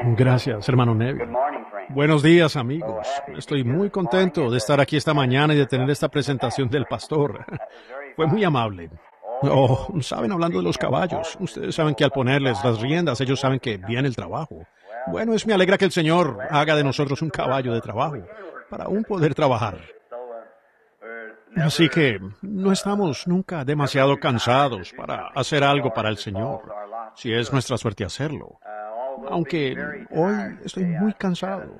Gracias, hermano Neville. Buenos días, amigos. Estoy muy contento de estar aquí esta mañana y de tener esta presentación del pastor. Fue muy amable. Oh, saben, hablando de los caballos, ustedes saben que al ponerles las riendas, ellos saben que viene el trabajo. Bueno, me alegra que el Señor haga de nosotros un caballo de trabajo, para aún poder trabajar. Así que no estamos nunca demasiado cansados para hacer algo para el Señor, si es nuestra suerte hacerlo. Aunque hoy estoy muy cansado.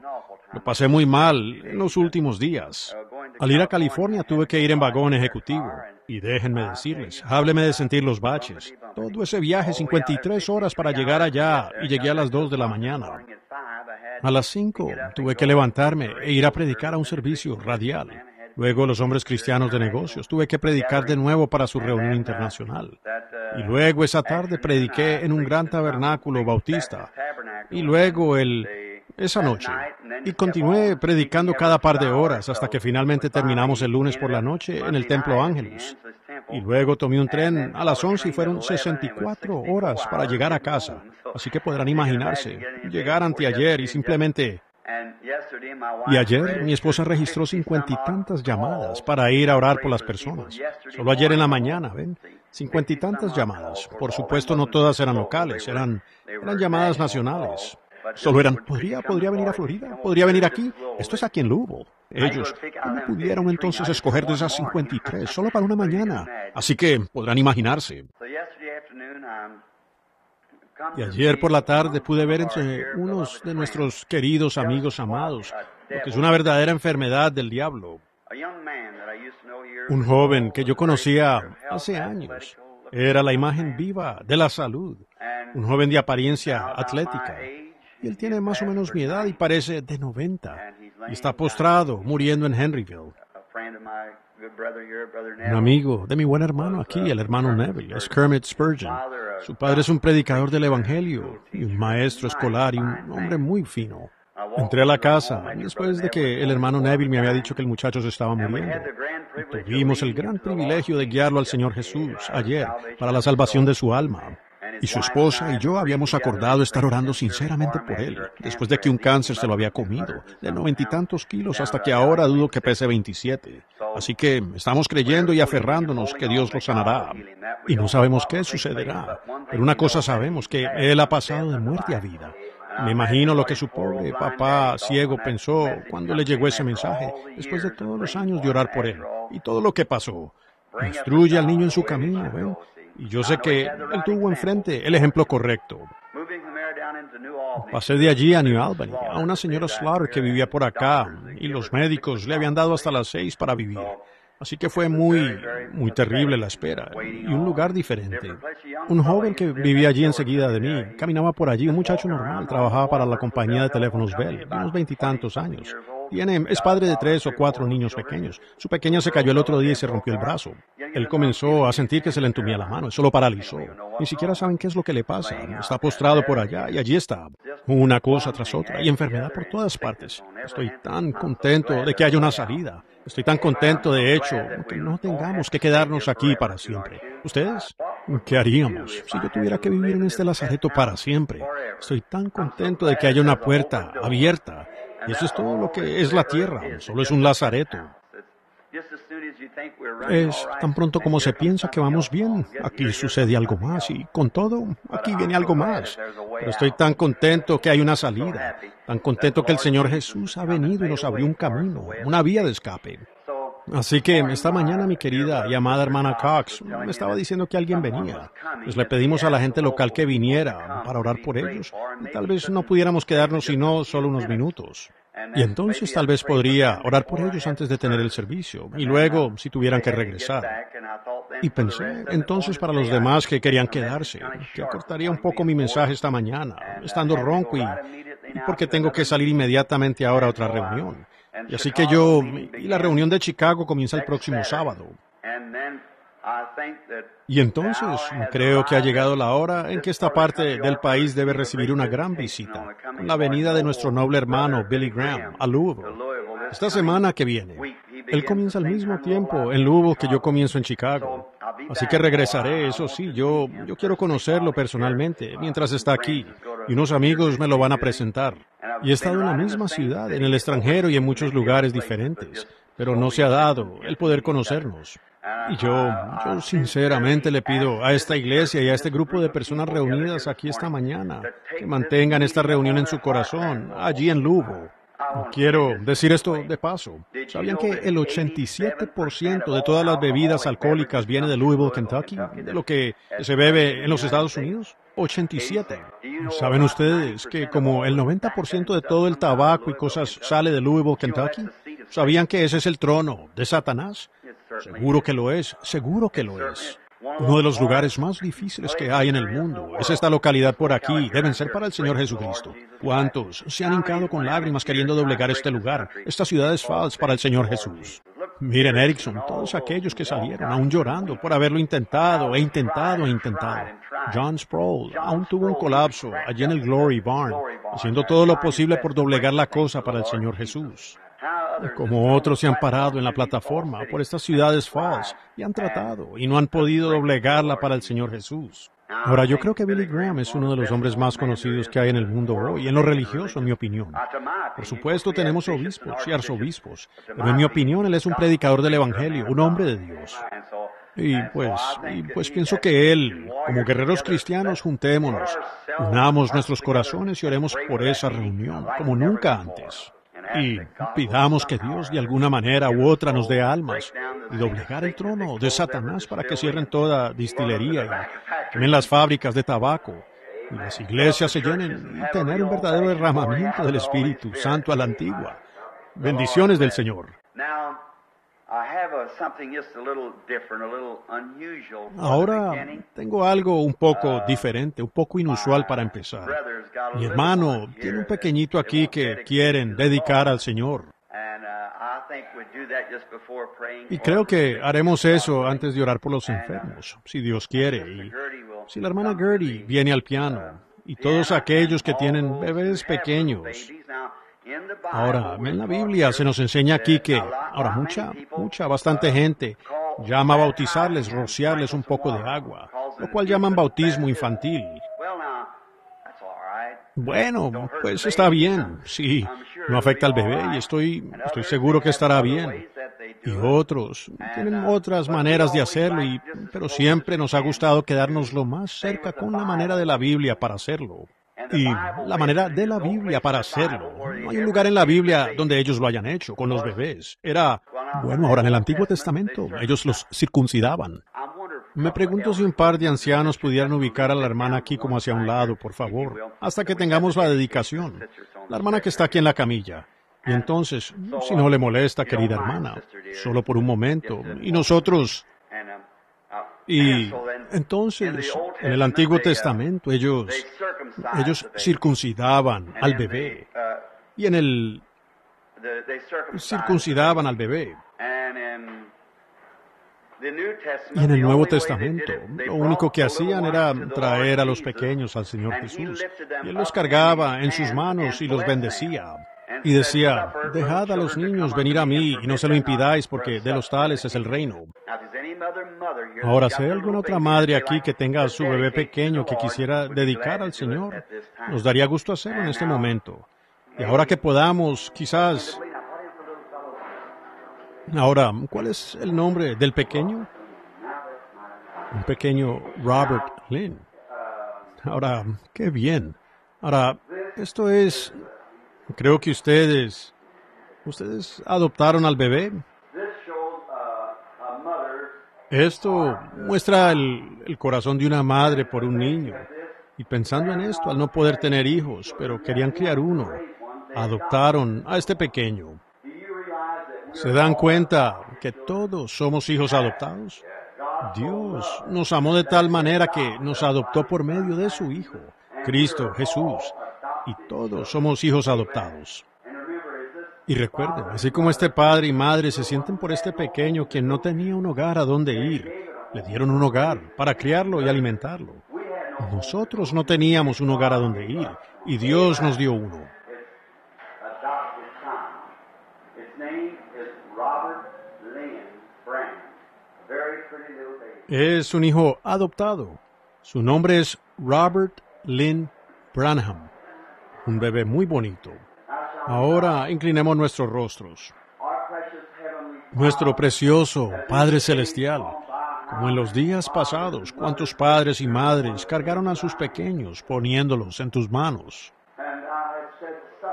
Lo pasé muy mal en los últimos días. Al ir a California tuve que ir en vagón ejecutivo. Y déjenme decirles, hábleme de sentir los baches. Todo ese viaje, 53 horas para llegar allá, y llegué a las 2 de la mañana. A las 5 tuve que levantarme e ir a predicar a un servicio radial. Luego los hombres cristianos de negocios. Tuve que predicar de nuevo para su reunión internacional. Y luego esa tarde prediqué en un gran tabernáculo bautista. Y luego esa noche. Y continué predicando cada par de horas hasta que finalmente terminamos el lunes por la noche en el Templo Ángelus. Y luego tomé un tren a las 11 y fueron 64 horas para llegar a casa. Así que podrán imaginarse, llegar anteayer y simplemente... Y ayer mi esposa registró 50 y tantas llamadas para ir a orar por las personas. Solo ayer en la mañana, ¿ven? 50 y tantas llamadas. Por supuesto, no todas eran locales, eran llamadas nacionales. Solo eran, ¿podría venir a Florida? ¿Podría venir aquí? Esto es aquí en Louisville. Ellos, ¿cómo pudieron entonces escoger de esas 53 solo para una mañana? Así que podrán imaginarse. Y ayer por la tarde pude ver entre unos de nuestros queridos amigos amados lo que es una verdadera enfermedad del diablo. Un joven que yo conocía hace años. Era la imagen viva de la salud. Un joven de apariencia atlética. Y él tiene más o menos mi edad y parece de 90. Y está postrado, muriendo en Henryville. Un amigo de mi buen hermano aquí, el hermano Neville, es Kermit Spurgeon. Su padre es un predicador del Evangelio y un maestro escolar y un hombre muy fino. Entré a la casa después de que el hermano Neville me había dicho que el muchacho se estaba muriendo. Y tuvimos el gran privilegio de guiarlo al Señor Jesús ayer para la salvación de su alma. Y su esposa y yo habíamos acordado estar orando sinceramente por él, después de que un cáncer se lo había comido, de 90 y tantos kilos hasta que ahora dudo que pese 27. Así que estamos creyendo y aferrándonos que Dios lo sanará. Y no sabemos qué sucederá, pero una cosa sabemos, que él ha pasado de muerte a vida. Me imagino lo que su pobre papá ciego pensó cuando le llegó ese mensaje, después de todos los años de orar por él, y todo lo que pasó. Instruye al niño en su camino, ¿ven? Y yo sé que él tuvo enfrente el ejemplo correcto. Pasé de allí a New Albany, a una señora Slaughter que vivía por acá, y los médicos le habían dado hasta las 6 para vivir. Así que fue muy terrible la espera, y un lugar diferente. Un joven que vivía allí enseguida de mí, caminaba por allí, un muchacho normal, trabajaba para la compañía de teléfonos Bell, de unos 20 y tantos años. Es padre de 3 o 4 niños pequeños. Su pequeña se cayó el otro día y se rompió el brazo. Él comenzó a sentir que se le entumía la mano, eso lo paralizó. Ni siquiera saben qué es lo que le pasa. Está postrado por allá y allí está. Una cosa tras otra y enfermedad por todas partes. Estoy tan contento de que haya una salida. Estoy tan contento, de hecho, que no tengamos que quedarnos aquí para siempre. ¿Ustedes? ¿Qué haríamos si yo tuviera que vivir en este lazareto para siempre? Estoy tan contento de que haya una puerta abierta. Y eso es todo lo que es la tierra, solo es un lazareto. Es tan pronto como se piensa que vamos bien, aquí sucede algo más, y con todo, aquí viene algo más. Pero estoy tan contento que hay una salida, tan contento que el Señor Jesús ha venido y nos abrió un camino, una vía de escape. Así que esta mañana mi querida y amada hermana Cox me estaba diciendo que alguien venía. Pues le pedimos a la gente local que viniera para orar por ellos. Y tal vez no pudiéramos quedarnos sino solo unos minutos. Y entonces tal vez podría orar por ellos antes de tener el servicio. Y luego, si tuvieran que regresar. Y pensé entonces para los demás que querían quedarse, que acortaría un poco mi mensaje esta mañana, estando ronco y porque tengo que salir inmediatamente ahora a otra reunión. Y así que y la reunión de Chicago comienza el próximo sábado. Y entonces creo que ha llegado la hora en que esta parte del país debe recibir una gran visita, con la venida de nuestro noble hermano Billy Graham a Louisville. Esta semana que viene, él comienza al mismo tiempo en Louisville que yo comienzo en Chicago. Así que regresaré, eso sí, yo quiero conocerlo personalmente mientras está aquí. y unos amigos me lo van a presentar. Y he estado en la misma ciudad, en el extranjero y en muchos lugares diferentes, pero no se ha dado el poder conocernos. Y yo sinceramente le pido a esta iglesia y a este grupo de personas reunidas aquí esta mañana que mantengan esta reunión en su corazón, allí en Louisville. Quiero decir esto de paso. ¿Sabían que el 87% de todas las bebidas alcohólicas viene de Louisville, Kentucky? De lo que se bebe en los Estados Unidos. 87. ¿Saben ustedes que como el 90% de todo el tabaco y cosas sale de Louisville, Kentucky? ¿Sabían que ese es el trono de Satanás? Seguro que lo es, seguro que lo es. Uno de los lugares más difíciles que hay en el mundo es esta localidad por aquí. Deben ser para el Señor Jesucristo. ¿Cuántos se han hincado con lágrimas queriendo doblegar este lugar? Esta ciudad es falsa para el Señor Jesús. Miren, Erickson, todos aquellos que salieron aún llorando por haberlo intentado e intentado e intentado. John Sproul aún tuvo un colapso allí en el Glory Barn, haciendo todo lo posible por doblegar la cosa para el Señor Jesús. Como otros se han parado en la plataforma por estas ciudades falsas y han tratado y no han podido doblegarla para el Señor Jesús. Ahora, yo creo que Billy Graham es uno de los hombres más conocidos que hay en el mundo hoy, en lo religioso, en mi opinión. Por supuesto, tenemos obispos y arzobispos, pero en mi opinión, él es un predicador del Evangelio, un hombre de Dios. Y pues pienso que él, como guerreros cristianos, juntémonos, unamos nuestros corazones y oremos por esa reunión, como nunca antes. Y pidamos que Dios de alguna manera u otra nos dé almas y doblegar el trono de Satanás para que cierren toda distillería y quemen las fábricas de tabaco y las iglesias se llenen y tener un verdadero derramamiento del Espíritu Santo a la antigua. Bendiciones del Señor. Ahora tengo algo un poco diferente, un poco inusual para empezar. Mi hermano tiene un pequeñito aquí que quieren dedicar al Señor. Y creo que haremos eso antes de orar por los enfermos, si Dios quiere. Y si la hermana Gertie viene al piano, y todos aquellos que tienen bebés pequeños. Ahora, en la Biblia se nos enseña aquí que, ahora bastante gente llama a bautizarles, rociarles un poco de agua, lo cual llaman bautismo infantil. Bueno, pues está bien, sí, no afecta al bebé y estoy seguro que estará bien. Y otros tienen otras maneras de hacerlo, pero siempre nos ha gustado quedarnos lo más cerca con la manera de la Biblia para hacerlo. Y la manera de la Biblia para hacerlo. No hay un lugar en la Biblia donde ellos lo hayan hecho con los bebés. Ahora en el Antiguo Testamento ellos los circuncidaban. Me pregunto si un par de ancianos pudieran ubicar a la hermana aquí como hacia un lado, por favor, hasta que tengamos la dedicación. La hermana que está aquí en la camilla. Y entonces, si no le molesta, querida hermana, solo por un momento. Y nosotros... Y entonces, en el Antiguo Testamento, ellos circuncidaban al bebé. Y circuncidaban al bebé. Y en el Nuevo Testamento, lo único que hacían era traer a los pequeños al Señor Jesús. Y Él los cargaba en sus manos y los bendecía. Y decía, dejad a los niños venir a mí y no se lo impidáis porque de los tales es el reino. Ahora, si hay alguna otra madre aquí que tenga a su bebé pequeño que quisiera dedicar al Señor, nos daría gusto hacerlo en este momento. Y ahora que podamos, quizás... Ahora, ¿cuál es el nombre del pequeño? Un pequeño Robert Lynn. Ahora, qué bien. Ahora, esto es... Creo que ustedes adoptaron al bebé. Esto muestra el corazón de una madre por un niño. Y pensando en esto, al no poder tener hijos, pero querían criar uno, adoptaron a este pequeño. ¿Se dan cuenta que todos somos hijos adoptados? Dios nos amó de tal manera que nos adoptó por medio de su Hijo, Cristo Jesús. Y todos somos hijos adoptados. Y recuerden, así como este padre y madre se sienten por este pequeño quien no tenía un hogar a donde ir, le dieron un hogar para criarlo y alimentarlo. Nosotros no teníamos un hogar a donde ir, y Dios nos dio uno. Es un hijo adoptado. Su nombre es Robert Lynn Branham. Un bebé muy bonito. Ahora inclinemos nuestros rostros. Nuestro precioso Padre Celestial, como en los días pasados, cuántos padres y madres cargaron a sus pequeños poniéndolos en tus manos.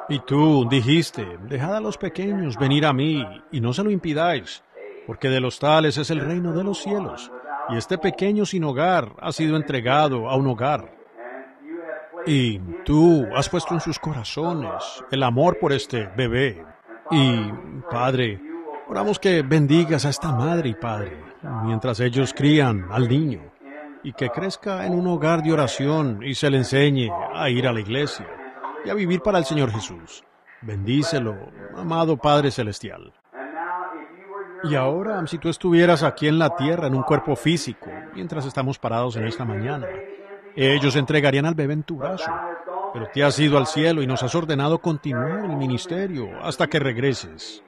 Y tú dijiste, dejad a los pequeños venir a mí y no se lo impidáis, porque de los tales es el reino de los cielos. Y este pequeño sin hogar ha sido entregado a un hogar. Y tú has puesto en sus corazones el amor por este bebé. Y, Padre, oramos que bendigas a esta madre y padre mientras ellos crían al niño y que crezca en un hogar de oración y se le enseñe a ir a la iglesia y a vivir para el Señor Jesús. Bendícelo, amado Padre Celestial. Y ahora, si tú estuvieras aquí en la tierra en un cuerpo físico, mientras estamos parados en esta mañana, ellos entregarían al bebé en tu brazo, pero te has ido al cielo y nos has ordenado continuar el ministerio hasta que regreses.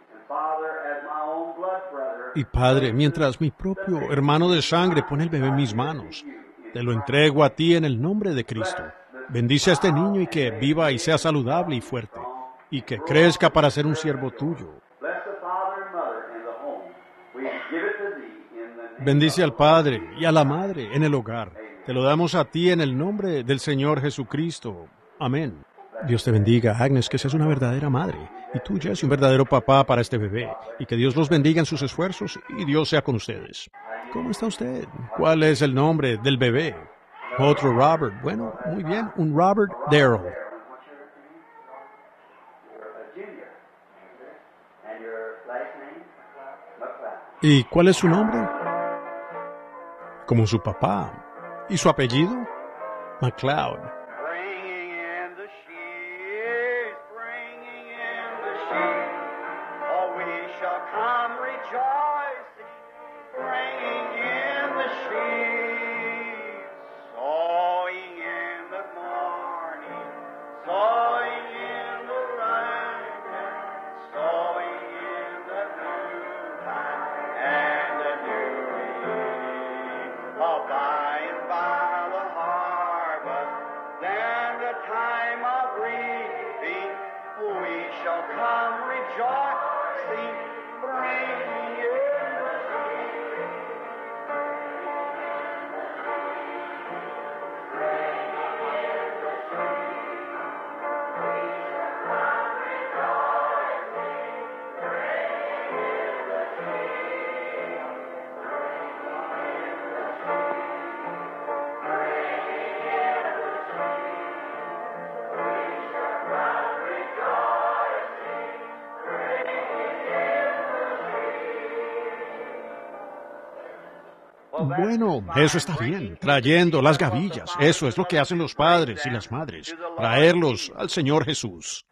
Y Padre, mientras mi propio hermano de sangre pone el bebé en mis manos, te lo entrego a ti en el nombre de Cristo. Bendice a este niño y que viva y sea saludable y fuerte, y que crezca para ser un siervo tuyo. Bendice al Padre y a la Madre en el hogar. Te lo damos a ti en el nombre del Señor Jesucristo. Amén. Dios te bendiga, Agnes, que seas una verdadera madre, y tú, Jesse, un verdadero papá para este bebé, y que Dios los bendiga en sus esfuerzos, y Dios sea con ustedes. ¿Cómo está usted? ¿Cuál es el nombre del bebé? Otro Robert. Bueno, muy bien, un Robert Darrell. ¿Y cuál es su nombre? Como su papá. ¿Y su apellido? McLeod. Bueno, eso está bien, trayendo las gavillas. Eso es lo que hacen los padres y las madres, traerlos al Señor Jesús.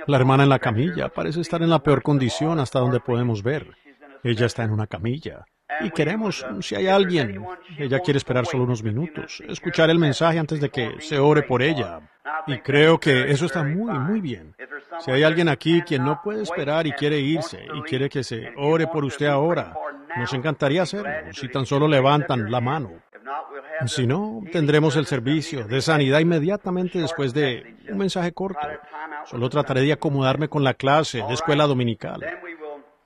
La hermana en la camilla parece estar en la peor condición hasta donde podemos ver. Ella está en una camilla. Y queremos, si hay alguien, ella quiere esperar solo unos minutos, escuchar el mensaje antes de que se ore por ella. Y creo que eso está muy bien. Si hay alguien aquí quien no puede esperar y quiere irse y quiere que se ore por usted ahora, nos encantaría hacerlo, si tan solo levantan la mano. Si no, tendremos el servicio de sanidad inmediatamente después de un mensaje corto. Solo trataré de acomodarme con la clase de escuela dominical.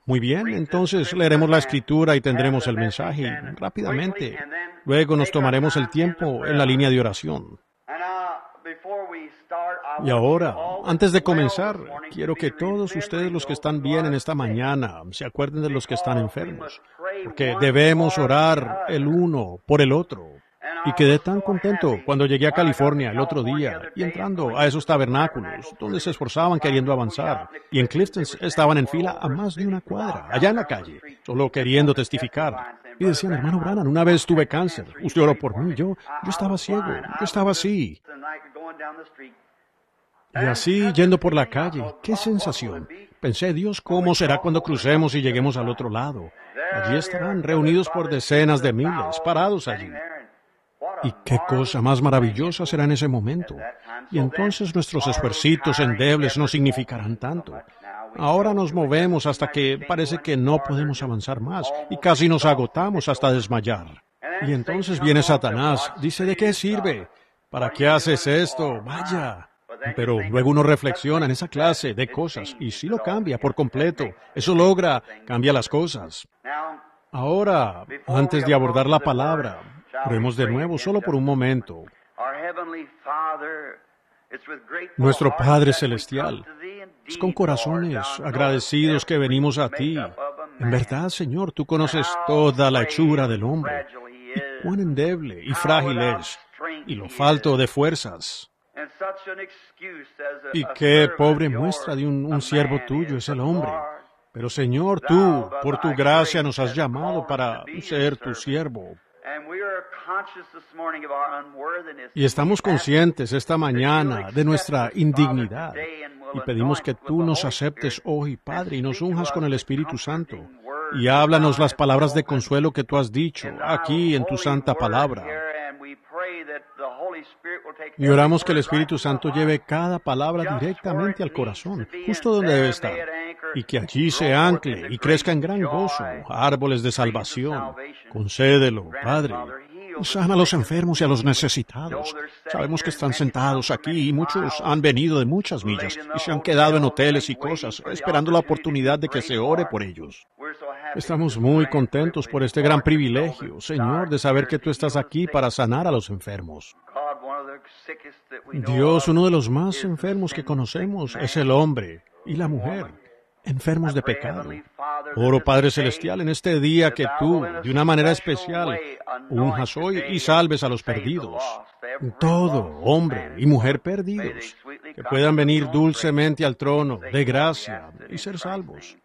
Muy bien, entonces leeremos la escritura y tendremos el mensaje rápidamente. Luego nos tomaremos el tiempo en la línea de oración. Y ahora, antes de comenzar, quiero que todos ustedes los que están bien en esta mañana se acuerden de los que están enfermos, porque debemos orar el uno por el otro. Y quedé tan contento cuando llegué a California el otro día y entrando a esos tabernáculos donde se esforzaban queriendo avanzar y en Clifton estaban en fila a más de una cuadra, allá en la calle, solo queriendo testificar. Y decían, hermano Branham, una vez tuve cáncer, usted oró por mí, yo estaba ciego, yo estaba así. Y así, yendo por la calle, qué sensación. Pensé, Dios, ¿cómo será cuando crucemos y lleguemos al otro lado? Allí estarán reunidos por decenas de miles, parados allí. Y qué cosa más maravillosa será en ese momento. Y entonces nuestros esfuercitos endebles no significarán tanto. Ahora nos movemos hasta que parece que no podemos avanzar más y casi nos agotamos hasta desmayar. Y entonces viene Satanás, dice, ¿de qué sirve? ¿Para qué haces esto? Vaya. Pero luego uno reflexiona en esa clase de cosas y sí lo cambia por completo. Eso cambia las cosas. Ahora, antes de abordar la palabra, oremos de nuevo solo por un momento. Nuestro Padre Celestial, es con corazones agradecidos que venimos a ti. En verdad, Señor, tú conoces toda la hechura del hombre, y cuán endeble y frágil es, y lo falto de fuerzas. Y qué pobre muestra de un siervo tuyo es el hombre. Pero Señor, tú, por tu gracia, nos has llamado para ser tu siervo. Y estamos conscientes esta mañana de nuestra indignidad y pedimos que tú nos aceptes hoy, Padre, y nos unjas con el Espíritu Santo. Y háblanos las palabras de consuelo que tú has dicho aquí en tu santa palabra. Y oramos que el Espíritu Santo lleve cada palabra directamente al corazón, justo donde debe estar, y que allí se ancle y crezca en gran gozo, árboles de salvación. Concédelo, Padre. Sana a los enfermos y a los necesitados. Sabemos que están sentados aquí y muchos han venido de muchas millas y se han quedado en hoteles y cosas, esperando la oportunidad de que se ore por ellos. Estamos muy contentos por este gran privilegio, Señor, de saber que tú estás aquí para sanar a los enfermos. Dios, uno de los más enfermos que conocemos es el hombre y la mujer, enfermos de pecado. Oro, Padre Celestial, en este día que tú, de una manera especial, unjas hoy y salves a los perdidos. Todo hombre y mujer perdidos, que puedan venir dulcemente al trono de gracia y ser salvos.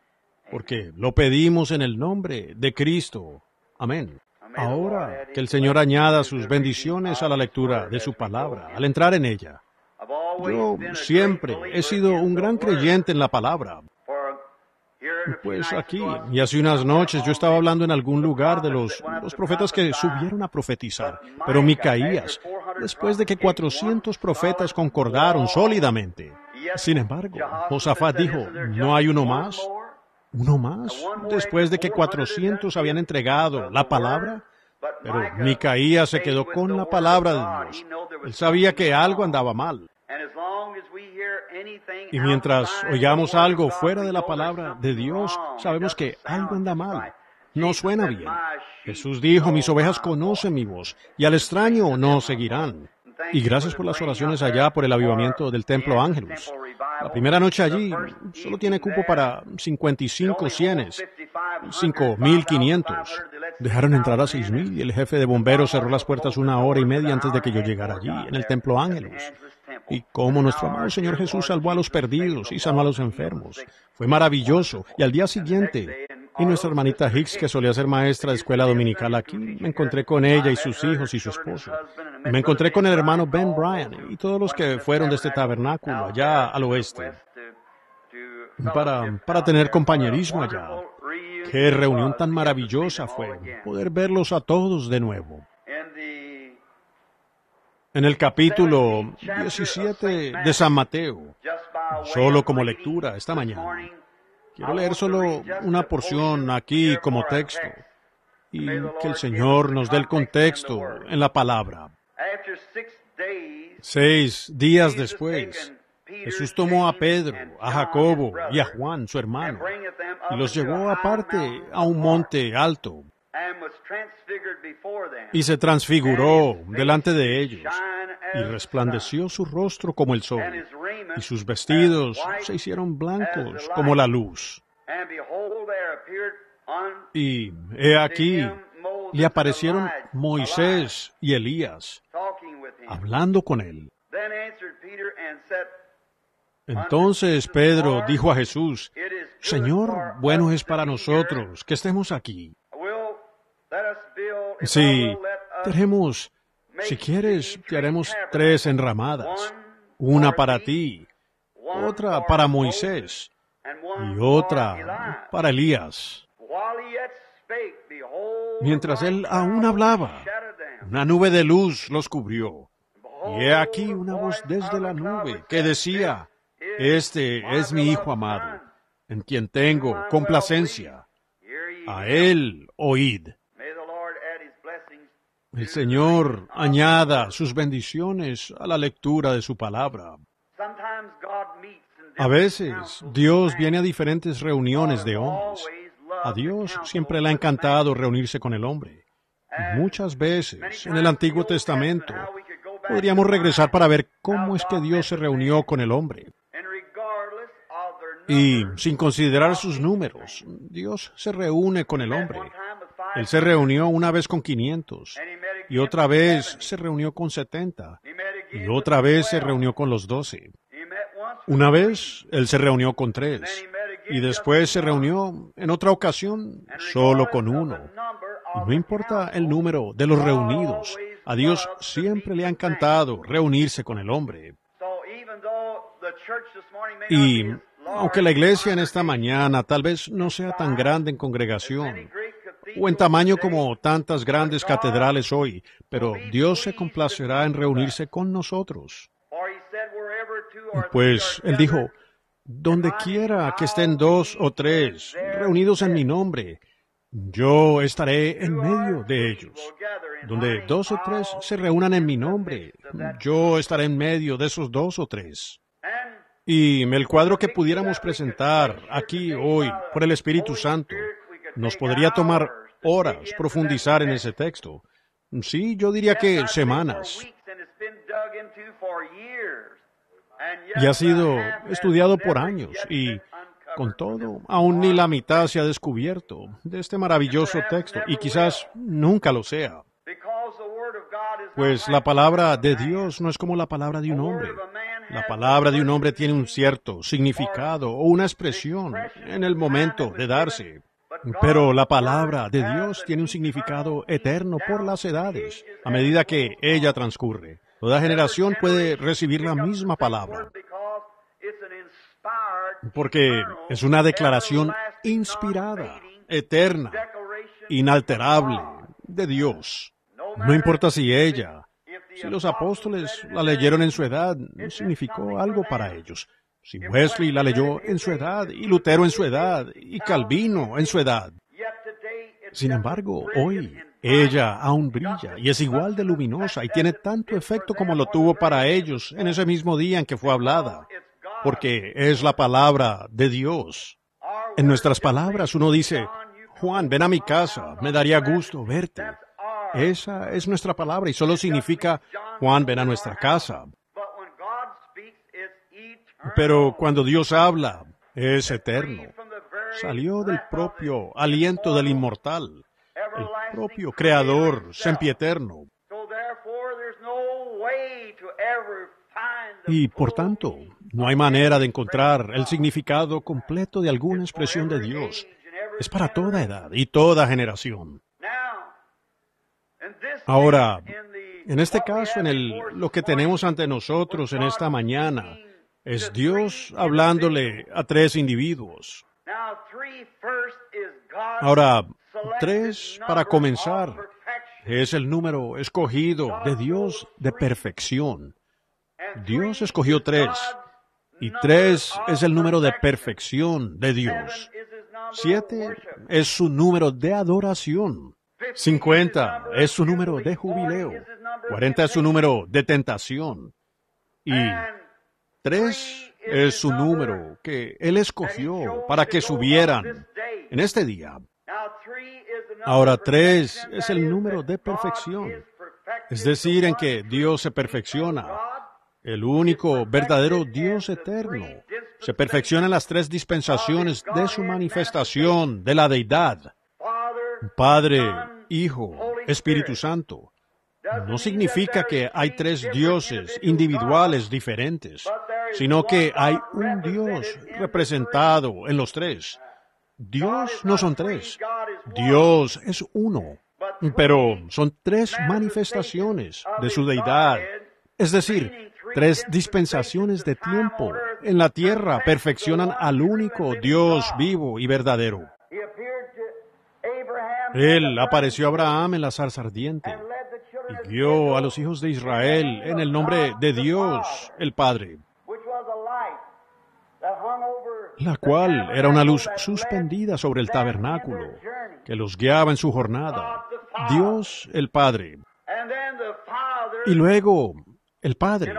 Porque lo pedimos en el nombre de Cristo. Amén. Ahora, que el Señor añada sus bendiciones a la lectura de su palabra, al entrar en ella. Yo siempre he sido un gran creyente en la palabra. Pues aquí, y hace unas noches yo estaba hablando en algún lugar de los profetas que subieron a profetizar, pero Micaías, después de que 400 profetas concordaron sólidamente. Sin embargo, Josafat dijo, ¿no hay uno más? ¿Uno más? Después de que 400 habían entregado la palabra. Pero Micaías se quedó con la palabra de Dios. Él sabía que algo andaba mal. Y mientras oigamos algo fuera de la palabra de Dios, sabemos que algo anda mal. No suena bien. Jesús dijo, mis ovejas conocen mi voz, y al extraño no seguirán. Y gracias por las oraciones allá por el avivamiento del Templo Ángelus. La primera noche allí solo tiene cupo para 55 cienes, 5.500. Dejaron entrar a 6.000 y el jefe de bomberos cerró las puertas 1 hora y media antes de que yo llegara allí, en el Templo Ángelus. Y cómo nuestro amado Señor Jesús salvó a los perdidos y sanó a los enfermos. Fue maravilloso. Y al día siguiente, y nuestra hermanita Hicks, que solía ser maestra de escuela dominical aquí, me encontré con ella y sus hijos y su esposo. Y me encontré con el hermano Ben Bryan y todos los que fueron de este tabernáculo allá al oeste para tener compañerismo allá. Qué reunión tan maravillosa fue poder verlos a todos de nuevo. En el capítulo 17 de San Mateo, solo como lectura esta mañana, quiero leer solo una porción aquí como texto y que el Señor nos dé el contexto en la palabra. 6 días después, Jesús tomó a Pedro, a Jacobo y a Juan, su hermano, y los llevó aparte a un monte alto, y se transfiguró delante de ellos, y resplandeció su rostro como el sol, y sus vestidos se hicieron blancos como la luz. Y he aquí, le aparecieron Moisés y Elías, hablando con él. Entonces Pedro dijo a Jesús, Señor, bueno es para nosotros que estemos aquí. Si quieres, te haremos 3 enramadas, una para ti, otra para Moisés y otra para Elías. Mientras él aún hablaba, una nube de luz los cubrió. Y he aquí una voz desde la nube que decía, Este es mi Hijo amado, en quien tengo complacencia. A él oíd. El Señor añada sus bendiciones a la lectura de su palabra. A veces Dios viene a diferentes reuniones de hombres. A Dios siempre le ha encantado reunirse con el hombre. Muchas veces en el Antiguo Testamento podríamos regresar para ver cómo es que Dios se reunió con el hombre. Y sin considerar sus números, Dios se reúne con el hombre. Él se reunió una vez con 500, y otra vez se reunió con 70, y otra vez se reunió con los 12. Una vez Él se reunió con 3, y después se reunió en otra ocasión solo con 1. Y no importa el número de los reunidos, a Dios siempre le ha encantado reunirse con el hombre. Y aunque la iglesia en esta mañana tal vez no sea tan grande en congregación, o en tamaño como tantas grandes catedrales hoy, pero Dios se complacerá en reunirse con nosotros. Pues Él dijo, donde quiera que estén 2 o 3 reunidos en mi nombre, yo estaré en medio de ellos. Donde 2 o 3 se reúnan en mi nombre, yo estaré en medio de esos 2 o 3. Y el cuadro que pudiéramos presentar aquí hoy por el Espíritu Santo nos podría tomar horas profundizar en ese texto. Sí, yo diría que semanas. Y ha sido estudiado por años y, con todo, aún ni la mitad se ha descubierto de este maravilloso texto y quizás nunca lo sea. Pues la palabra de Dios no es como la palabra de un hombre. La palabra de un hombre tiene un cierto significado o una expresión en el momento de darse. Pero la palabra de Dios tiene un significado eterno por las edades, a medida que ella transcurre. Toda generación puede recibir la misma palabra, porque es una declaración inspirada, eterna, inalterable de Dios. No importa si los apóstoles la leyeron en su edad, significó algo para ellos. Si Wesley la leyó en su edad, y Lutero en su edad, y Calvino en su edad. Sin embargo, hoy ella aún brilla y es igual de luminosa y tiene tanto efecto como lo tuvo para ellos en ese mismo día en que fue hablada, porque es la palabra de Dios. En nuestras palabras uno dice, Juan, ven a mi casa, me daría gusto verte. Esa es nuestra palabra y solo significa, Juan, ven a nuestra casa. Pero cuando Dios habla, es eterno. Salió del propio aliento del inmortal, el propio Creador sempieterno. Y por tanto, no hay manera de encontrar el significado completo de alguna expresión de Dios. Es para toda edad y toda generación. Ahora, en este caso, lo que tenemos ante nosotros en esta mañana, es Dios hablándole a 3 individuos. Ahora, 3, para comenzar, es el número escogido de Dios de perfección. Dios escogió 3, y 3 es el número de perfección de Dios. 7 es su número de adoración. 50 es su número de jubileo. 40 es su número de tentación. Y 3 es su número que Él escogió para que subieran en este día. Ahora 3 es el número de perfección, es decir, en que Dios se perfecciona. El único verdadero Dios eterno se perfecciona en las 3 dispensaciones de su manifestación de la deidad. Padre, Hijo, Espíritu Santo. No significa que hay 3 dioses individuales diferentes, sino que hay un Dios representado en los 3. Dios no son 3. Dios es uno. Pero son 3 manifestaciones de su deidad. Es decir, 3 dispensaciones de tiempo en la tierra perfeccionan al único Dios vivo y verdadero. Él apareció a Abraham en la zarza ardiente y guió a los hijos de Israel en el nombre de Dios, el Padre, la cual era una luz suspendida sobre el tabernáculo que los guiaba en su jornada. Dios, el Padre. Y luego, el Padre,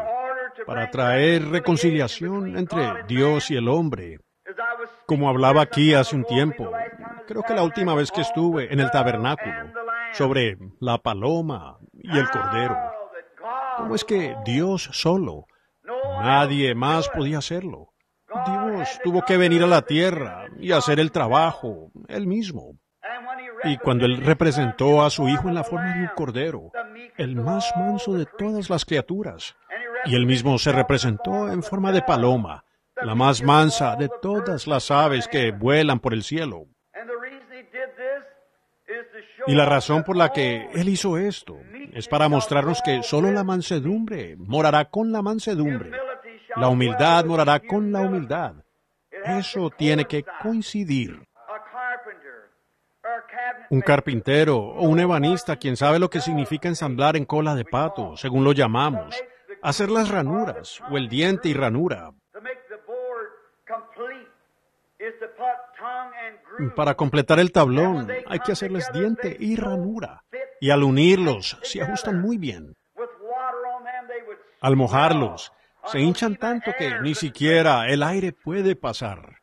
para traer reconciliación entre Dios y el hombre. Como hablaba aquí hace un tiempo, creo que la última vez que estuve en el tabernáculo, sobre la paloma y el cordero. ¿Cómo es que Dios solo? Nadie más podía hacerlo. Dios tuvo que venir a la tierra y hacer el trabajo él mismo. Y cuando Él representó a su Hijo en la forma de un cordero, el más manso de todas las criaturas, y Él mismo se representó en forma de paloma, la más mansa de todas las aves que vuelan por el cielo. Y la razón por la que Él hizo esto es para mostrarnos que solo la mansedumbre morará con la mansedumbre. La humildad morará con la humildad. Eso tiene que coincidir. Un carpintero o un ebanista, quien sabe lo que significa ensamblar en cola de pato, según lo llamamos, hacer las ranuras o el diente y ranura. Para completar el tablón hay que hacerles diente y ranura, y al unirlos se ajustan muy bien. Al mojarlos, se hinchan tanto que ni siquiera el aire puede pasar.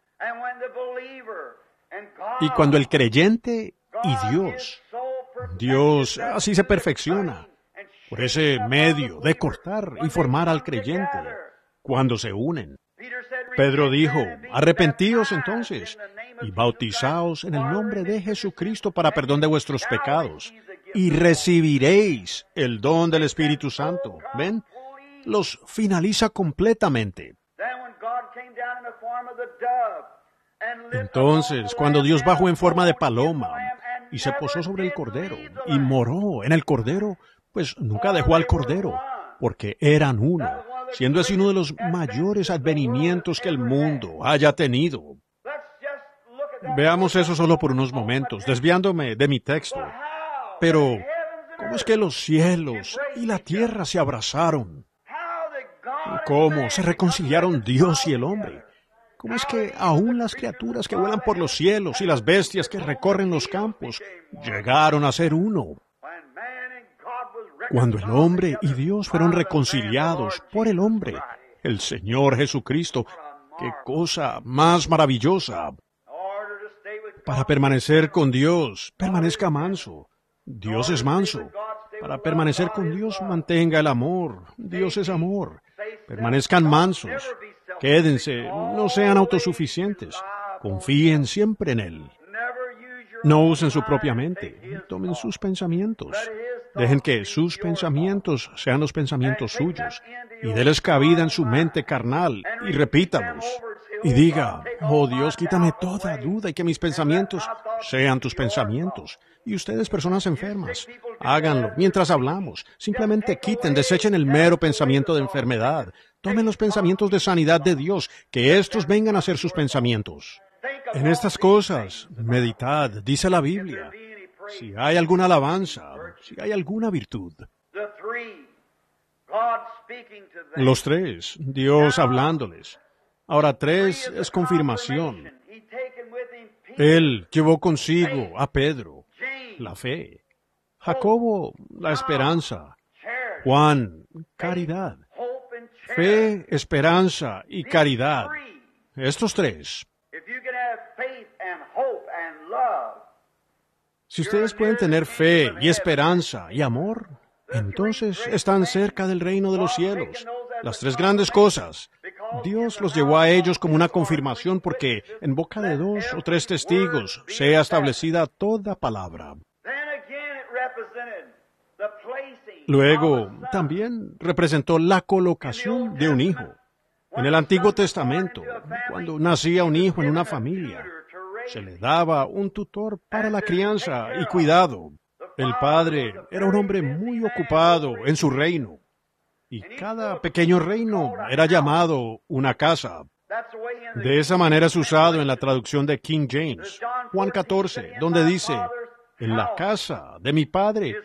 Y cuando el creyente y Dios así se perfecciona, por ese medio de cortar y formar al creyente, cuando se unen. Pedro dijo, arrepentíos entonces, y bautizaos en el nombre de Jesucristo para perdón de vuestros pecados, y recibiréis el don del Espíritu Santo. ¿Ven? Los finaliza completamente. Entonces, cuando Dios bajó en forma de paloma y se posó sobre el cordero y moró en el cordero, pues nunca dejó al cordero, porque eran uno, siendo así uno de los mayores advenimientos que el mundo haya tenido. Veamos eso solo por unos momentos, desviándome de mi texto. Pero, ¿cómo es que los cielos y la tierra se abrazaron? ¿Cómo se reconciliaron Dios y el hombre? ¿Cómo es que aún las criaturas que vuelan por los cielos y las bestias que recorren los campos llegaron a ser uno? Cuando el hombre y Dios fueron reconciliados por el hombre, el Señor Jesucristo, ¡qué cosa más maravillosa! Para permanecer con Dios, permanezca manso. Dios es manso. Para permanecer con Dios, mantenga el amor. Dios es amor. Permanezcan mansos. Quédense, no sean autosuficientes. Confíen siempre en Él. No usen su propia mente. Tomen sus pensamientos. Dejen que sus pensamientos sean los pensamientos suyos. Y déles cabida en su mente carnal y repítalos. Y diga, oh Dios, quítame toda duda y que mis pensamientos sean tus pensamientos. Y ustedes, personas enfermas, háganlo mientras hablamos. Simplemente quiten, desechen el mero pensamiento de enfermedad. Tomen los pensamientos de sanidad de Dios, que estos vengan a ser sus pensamientos. En estas cosas, meditad, dice la Biblia. Si hay alguna alabanza, si hay alguna virtud. Los tres, Dios hablándoles. Ahora, tres es confirmación. Él llevó consigo a Pedro, la fe. Jacobo, la esperanza. Juan, caridad. Fe, esperanza y caridad. Estos tres. Si ustedes pueden tener fe y esperanza y amor, entonces están cerca del reino de los cielos. Las tres grandes cosas. Dios los llevó a ellos como una confirmación porque en boca de 2 o 3 testigos sea establecida toda palabra. Luego, también representó la colocación de un hijo. En el Antiguo Testamento, cuando nacía un hijo en una familia, se le daba un tutor para la crianza y cuidado. El padre era un hombre muy ocupado en su reino. Y cada pequeño reino era llamado una casa. De esa manera es usado en la traducción de King James, Juan 14, donde dice, en la casa de mi padre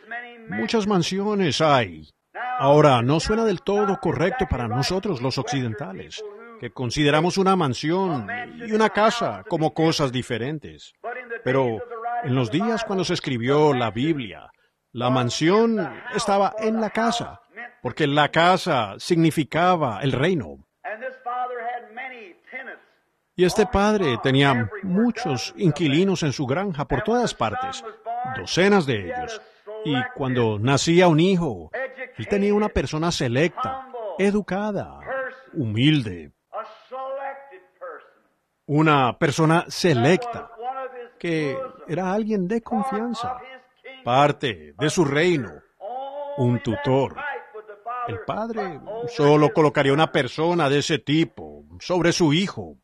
muchas mansiones hay. Ahora, no suena del todo correcto para nosotros los occidentales, que consideramos una mansión y una casa como cosas diferentes. Pero en los días cuando se escribió la Biblia, la mansión estaba en la casa. porque la casa significaba el reino. Y este padre tenía muchos inquilinos en su granja por todas partes, docenas de ellos. Y cuando nacía un hijo, él tenía una persona selecta, educada, humilde, una persona selecta, que era alguien de confianza, parte de su reino, un tutor. El padre solo colocaría una persona de ese tipo sobre su hijo.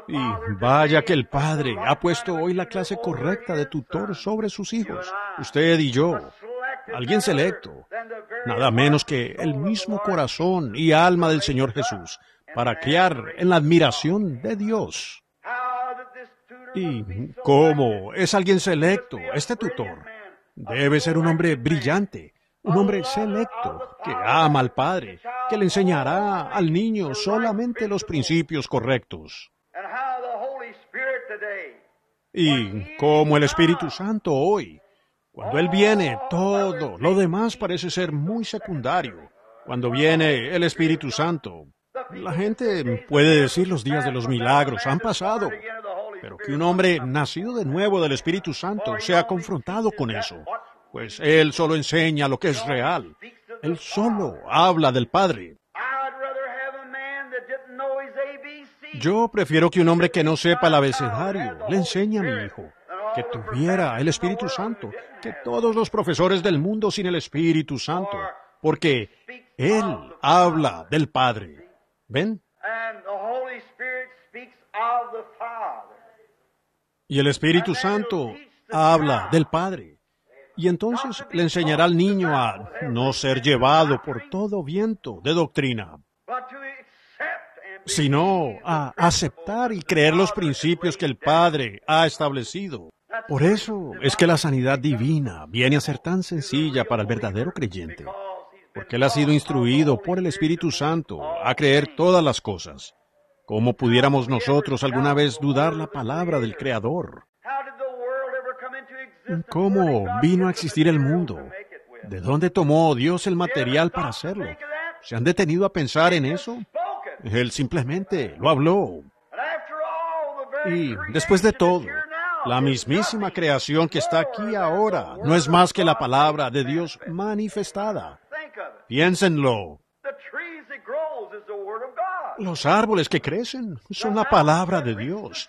Y vaya que el padre ha puesto hoy la clase correcta de tutor sobre sus hijos, usted y yo, alguien selecto, nada menos que el mismo corazón y alma del Señor Jesús, para criar en la admiración de Dios. ¿Y cómo es alguien selecto, este tutor? Debe ser un hombre brillante, un hombre selecto, que ama al Padre, que le enseñará al niño solamente los principios correctos. Y como el Espíritu Santo hoy, cuando Él viene, todo lo demás parece ser muy secundario. Cuando viene el Espíritu Santo, la gente puede decir los días de los milagros han pasado, pero que un hombre nacido de nuevo del Espíritu Santo sea confrontado con eso, pues Él solo enseña lo que es real. Él solo habla del Padre. Yo prefiero que un hombre que no sepa el abecedario le enseñe a mi hijo, que tuviera el Espíritu Santo, que todos los profesores del mundo sin el Espíritu Santo, porque Él habla del Padre. ¿Ven? Y el Espíritu Santo habla del Padre. Y entonces le enseñará al niño a no ser llevado por todo viento de doctrina, sino a aceptar y creer los principios que el Padre ha establecido. Por eso es que la sanidad divina viene a ser tan sencilla para el verdadero creyente, porque Él ha sido instruido por el Espíritu Santo a creer todas las cosas. ¿Cómo pudiéramos nosotros alguna vez dudar la palabra del Creador? ¿Cómo vino a existir el mundo? ¿De dónde tomó Dios el material para hacerlo? ¿Se han detenido a pensar en eso? Él simplemente lo habló. Y después de todo, la mismísima creación que está aquí ahora no es más que la palabra de Dios manifestada. Piénsenlo. Los árboles que crecen son la palabra de Dios.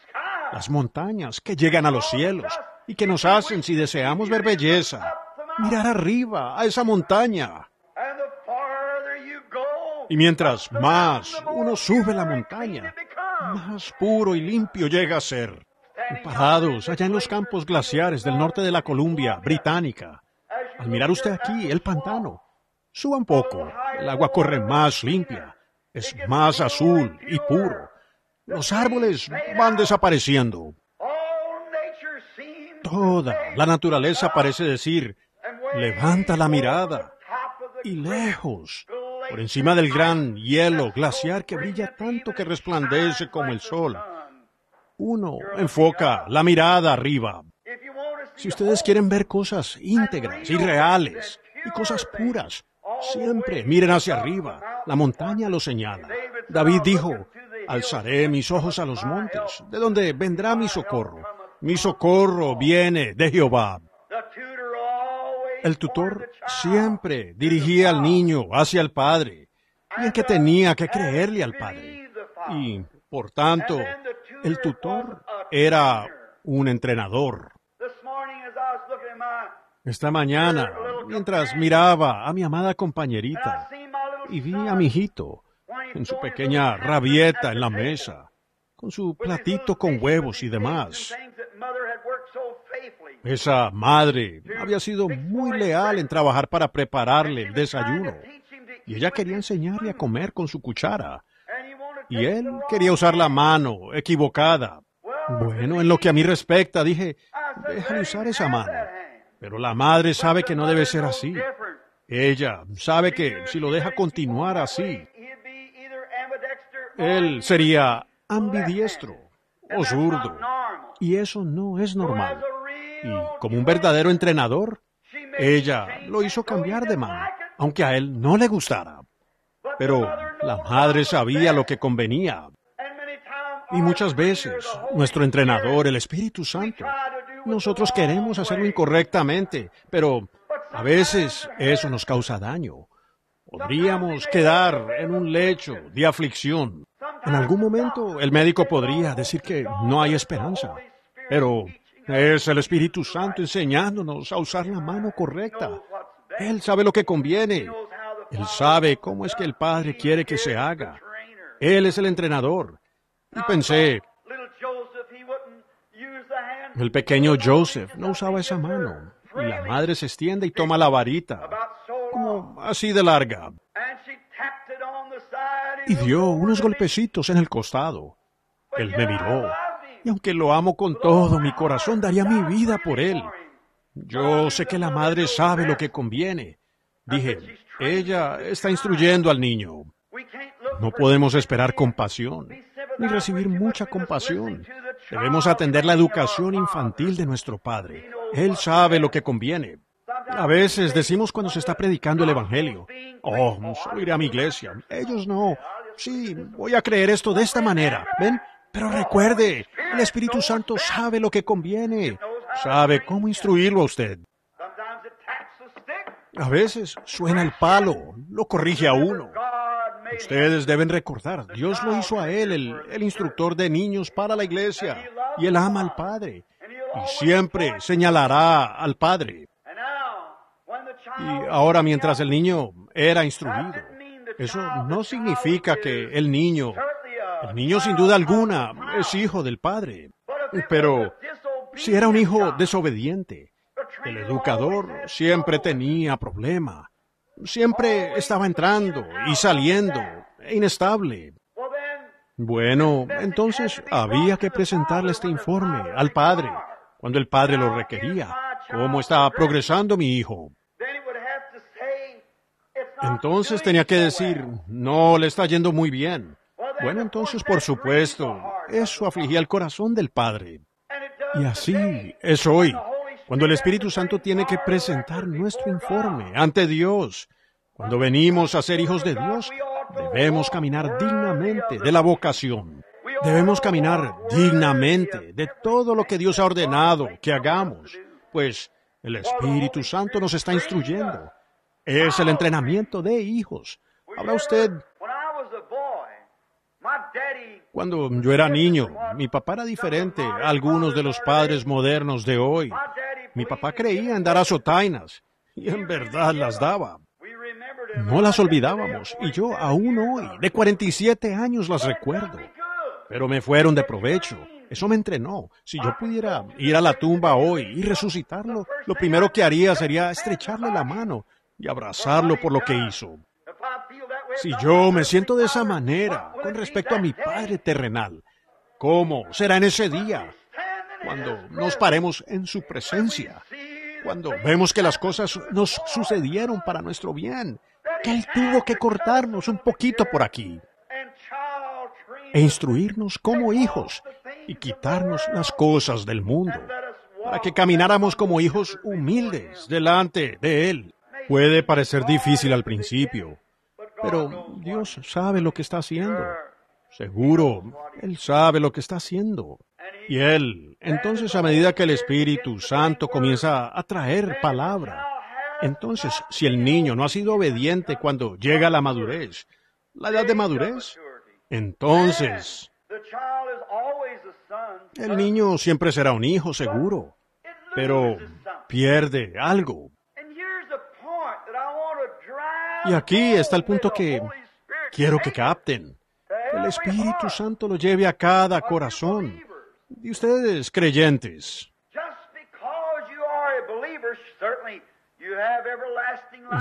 Las montañas que llegan a los cielos y que nos hacen, si deseamos ver belleza, mirar arriba a esa montaña. Y mientras más uno sube la montaña, más puro y limpio llega a ser. Parados allá en los campos glaciares del norte de la Columbia Británica, al mirar usted aquí el pantano, suba un poco, el agua corre más limpia, es más azul y puro. Los árboles van desapareciendo. Toda la naturaleza parece decir, levanta la mirada, y lejos, por encima del gran hielo glaciar que brilla tanto que resplandece como el sol, uno enfoca la mirada arriba. Si ustedes quieren ver cosas íntegras y reales y cosas puras, siempre miren hacia arriba. La montaña lo señala. David dijo, alzaré mis ojos a los montes, de donde vendrá mi socorro. Mi socorro viene de Jehová. El tutor siempre dirigía al niño hacia el Padre, y en que tenía que creerle al Padre. Y, por tanto, el tutor era un entrenador. Esta mañana, mientras miraba a mi amada compañerita, y vi a mi hijito en su pequeña rabieta en la mesa, con su platito con huevos y demás. Esa madre había sido muy leal en trabajar para prepararle el desayuno, y ella quería enseñarle a comer con su cuchara, y él quería usar la mano equivocada. Bueno, en lo que a mí respecta, dije, déjale usar esa mano. Pero la madre sabe que no debe ser así. Ella sabe que si lo deja continuar así, él sería ambidiestro o zurdo. Y eso no es normal. Y como un verdadero entrenador, ella lo hizo cambiar de mano. aunque a él no le gustara. Pero la madre sabía lo que convenía. Y muchas veces, nuestro entrenador, el Espíritu Santo, nosotros queremos hacerlo incorrectamente, pero a veces eso nos causa daño. Podríamos quedar en un lecho de aflicción. En algún momento el médico podría decir que no hay esperanza, pero es el Espíritu Santo enseñándonos a usar la mano correcta. Él sabe lo que conviene. Él sabe cómo es que el Padre quiere que se haga. Él es el entrenador. Y pensé, el pequeño Joseph no usaba esa mano. Y la madre se extiende y toma la varita, como así de larga, y dio unos golpecitos en el costado. Él me miró, y aunque lo amo con todo mi corazón, daría mi vida por él. Yo sé que la madre sabe lo que conviene. Dije, ella está instruyendo al niño. No podemos esperar compasión, ni recibir mucha compasión. Debemos atender la educación infantil de nuestro Padre. Él sabe lo que conviene. A veces decimos cuando se está predicando el Evangelio, oh, solo iré a mi iglesia. Ellos no. Sí, voy a creer esto de esta manera. ¿Ven? Pero recuerde, el Espíritu Santo sabe lo que conviene. Sabe cómo instruirlo a usted. A veces suena el palo, lo corrige a uno. Ustedes deben recordar, Dios lo hizo a él, el instructor de niños para la iglesia, y él ama al Padre, y siempre señalará al Padre. Y ahora, mientras el niño era instruido, eso no significa que el niño sin duda alguna es hijo del Padre, pero si era un hijo desobediente, el educador siempre tenía problema. Siempre estaba entrando y saliendo, inestable. Bueno, entonces había que presentarle este informe al padre, cuando el padre lo requería. ¿Cómo está progresando mi hijo? Entonces tenía que decir, no le está yendo muy bien. Bueno, entonces, por supuesto, eso afligía el corazón del padre. Y así es hoy. Cuando el Espíritu Santo tiene que presentar nuestro informe ante Dios, cuando venimos a ser hijos de Dios, debemos caminar dignamente de la vocación. Debemos caminar dignamente de todo lo que Dios ha ordenado que hagamos, pues el Espíritu Santo nos está instruyendo. Es el entrenamiento de hijos. ¿Habla usted? Cuando yo era niño, mi papá era diferente a algunos de los padres modernos de hoy. Mi papá creía en dar azotainas, y en verdad las daba. No las olvidábamos, y yo aún hoy, de 47 años, las recuerdo. Pero me fueron de provecho. Eso me entrenó. Si yo pudiera ir a la tumba hoy y resucitarlo, lo primero que haría sería estrecharle la mano y abrazarlo por lo que hizo. Si yo me siento de esa manera con respecto a mi Padre terrenal, ¿cómo será en ese día? Cuando nos paremos en su presencia, cuando vemos que las cosas nos sucedieron para nuestro bien, que Él tuvo que cortarnos un poquito por aquí e instruirnos como hijos y quitarnos las cosas del mundo, para que camináramos como hijos humildes delante de Él. Puede parecer difícil al principio, pero Dios sabe lo que está haciendo. Seguro, Él sabe lo que está haciendo. Y Él, entonces, a medida que el Espíritu Santo comienza a traer palabra, entonces, si el niño no ha sido obediente cuando llega a la madurez, la edad de madurez, entonces, el niño siempre será un hijo, seguro, pero pierde algo. Y aquí está el punto que quiero que capten. El Espíritu Santo lo lleve a cada corazón de ustedes creyentes.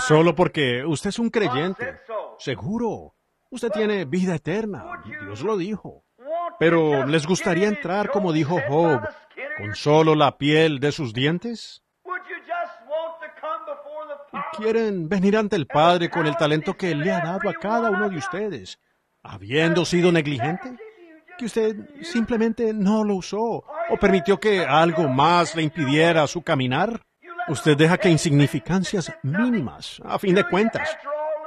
Solo porque usted es un creyente, seguro, usted tiene vida eterna, Dios lo dijo. Pero ¿les gustaría entrar, como dijo Job, con solo la piel de sus dientes? ¿Quieren venir ante el Padre con el talento que Él le ha dado a cada uno de ustedes, habiendo sido negligente? ¿Que usted simplemente no lo usó o permitió que algo más le impidiera su caminar? Usted deja que insignificancias mínimas, a fin de cuentas,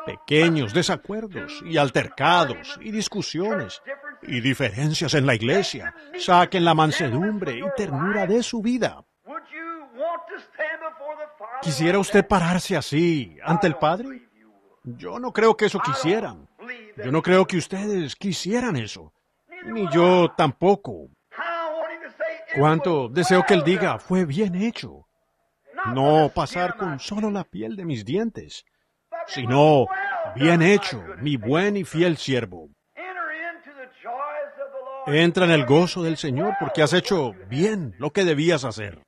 pequeños desacuerdos y altercados y discusiones y diferencias en la iglesia, saquen la mansedumbre y ternura de su vida. ¿Quisiera usted pararse así ante el Padre? Yo no creo que eso quisieran. Yo no creo que ustedes quisieran eso. Ni yo tampoco. ¿Cuánto deseo que Él diga, fue bien hecho? No pasar con solo la piel de mis dientes, sino, bien hecho, mi buen y fiel siervo. Entra en el gozo del Señor porque has hecho bien lo que debías hacer.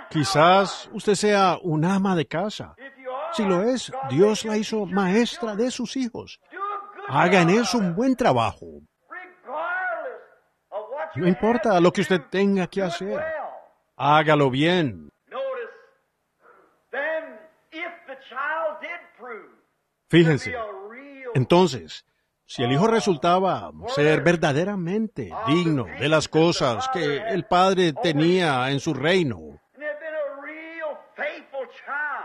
Quizás usted sea un ama de casa. Si lo es, Dios la hizo maestra de sus hijos. Haga en eso un buen trabajo. No importa lo que usted tenga que hacer. Hágalo bien. Fíjense, entonces, si el hijo resultaba ser verdaderamente digno de las cosas que el padre tenía en su reino,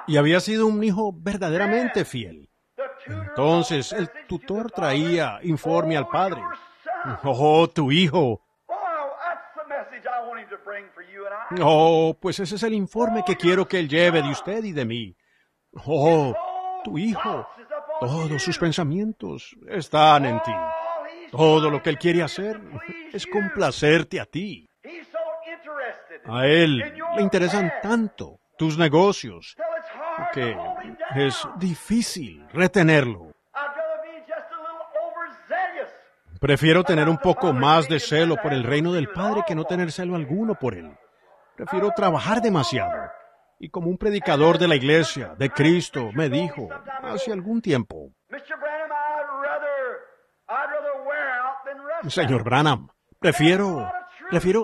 y había sido un hijo verdaderamente fiel, entonces el tutor traía informe al padre. Oh, tu hijo. Oh, pues ese es el informe que quiero que él lleve de usted y de mí. Oh, tu hijo. Todos sus pensamientos están en ti. Todo lo que él quiere hacer es complacerte a ti. A él le interesan tanto tus negocios que es difícil retenerlo. Prefiero tener un poco más de celo por el reino del Padre que no tener celo alguno por él. Prefiero trabajar demasiado. Y como un predicador de la iglesia, de Cristo, me dijo hace algún tiempo, Señor Branham, prefiero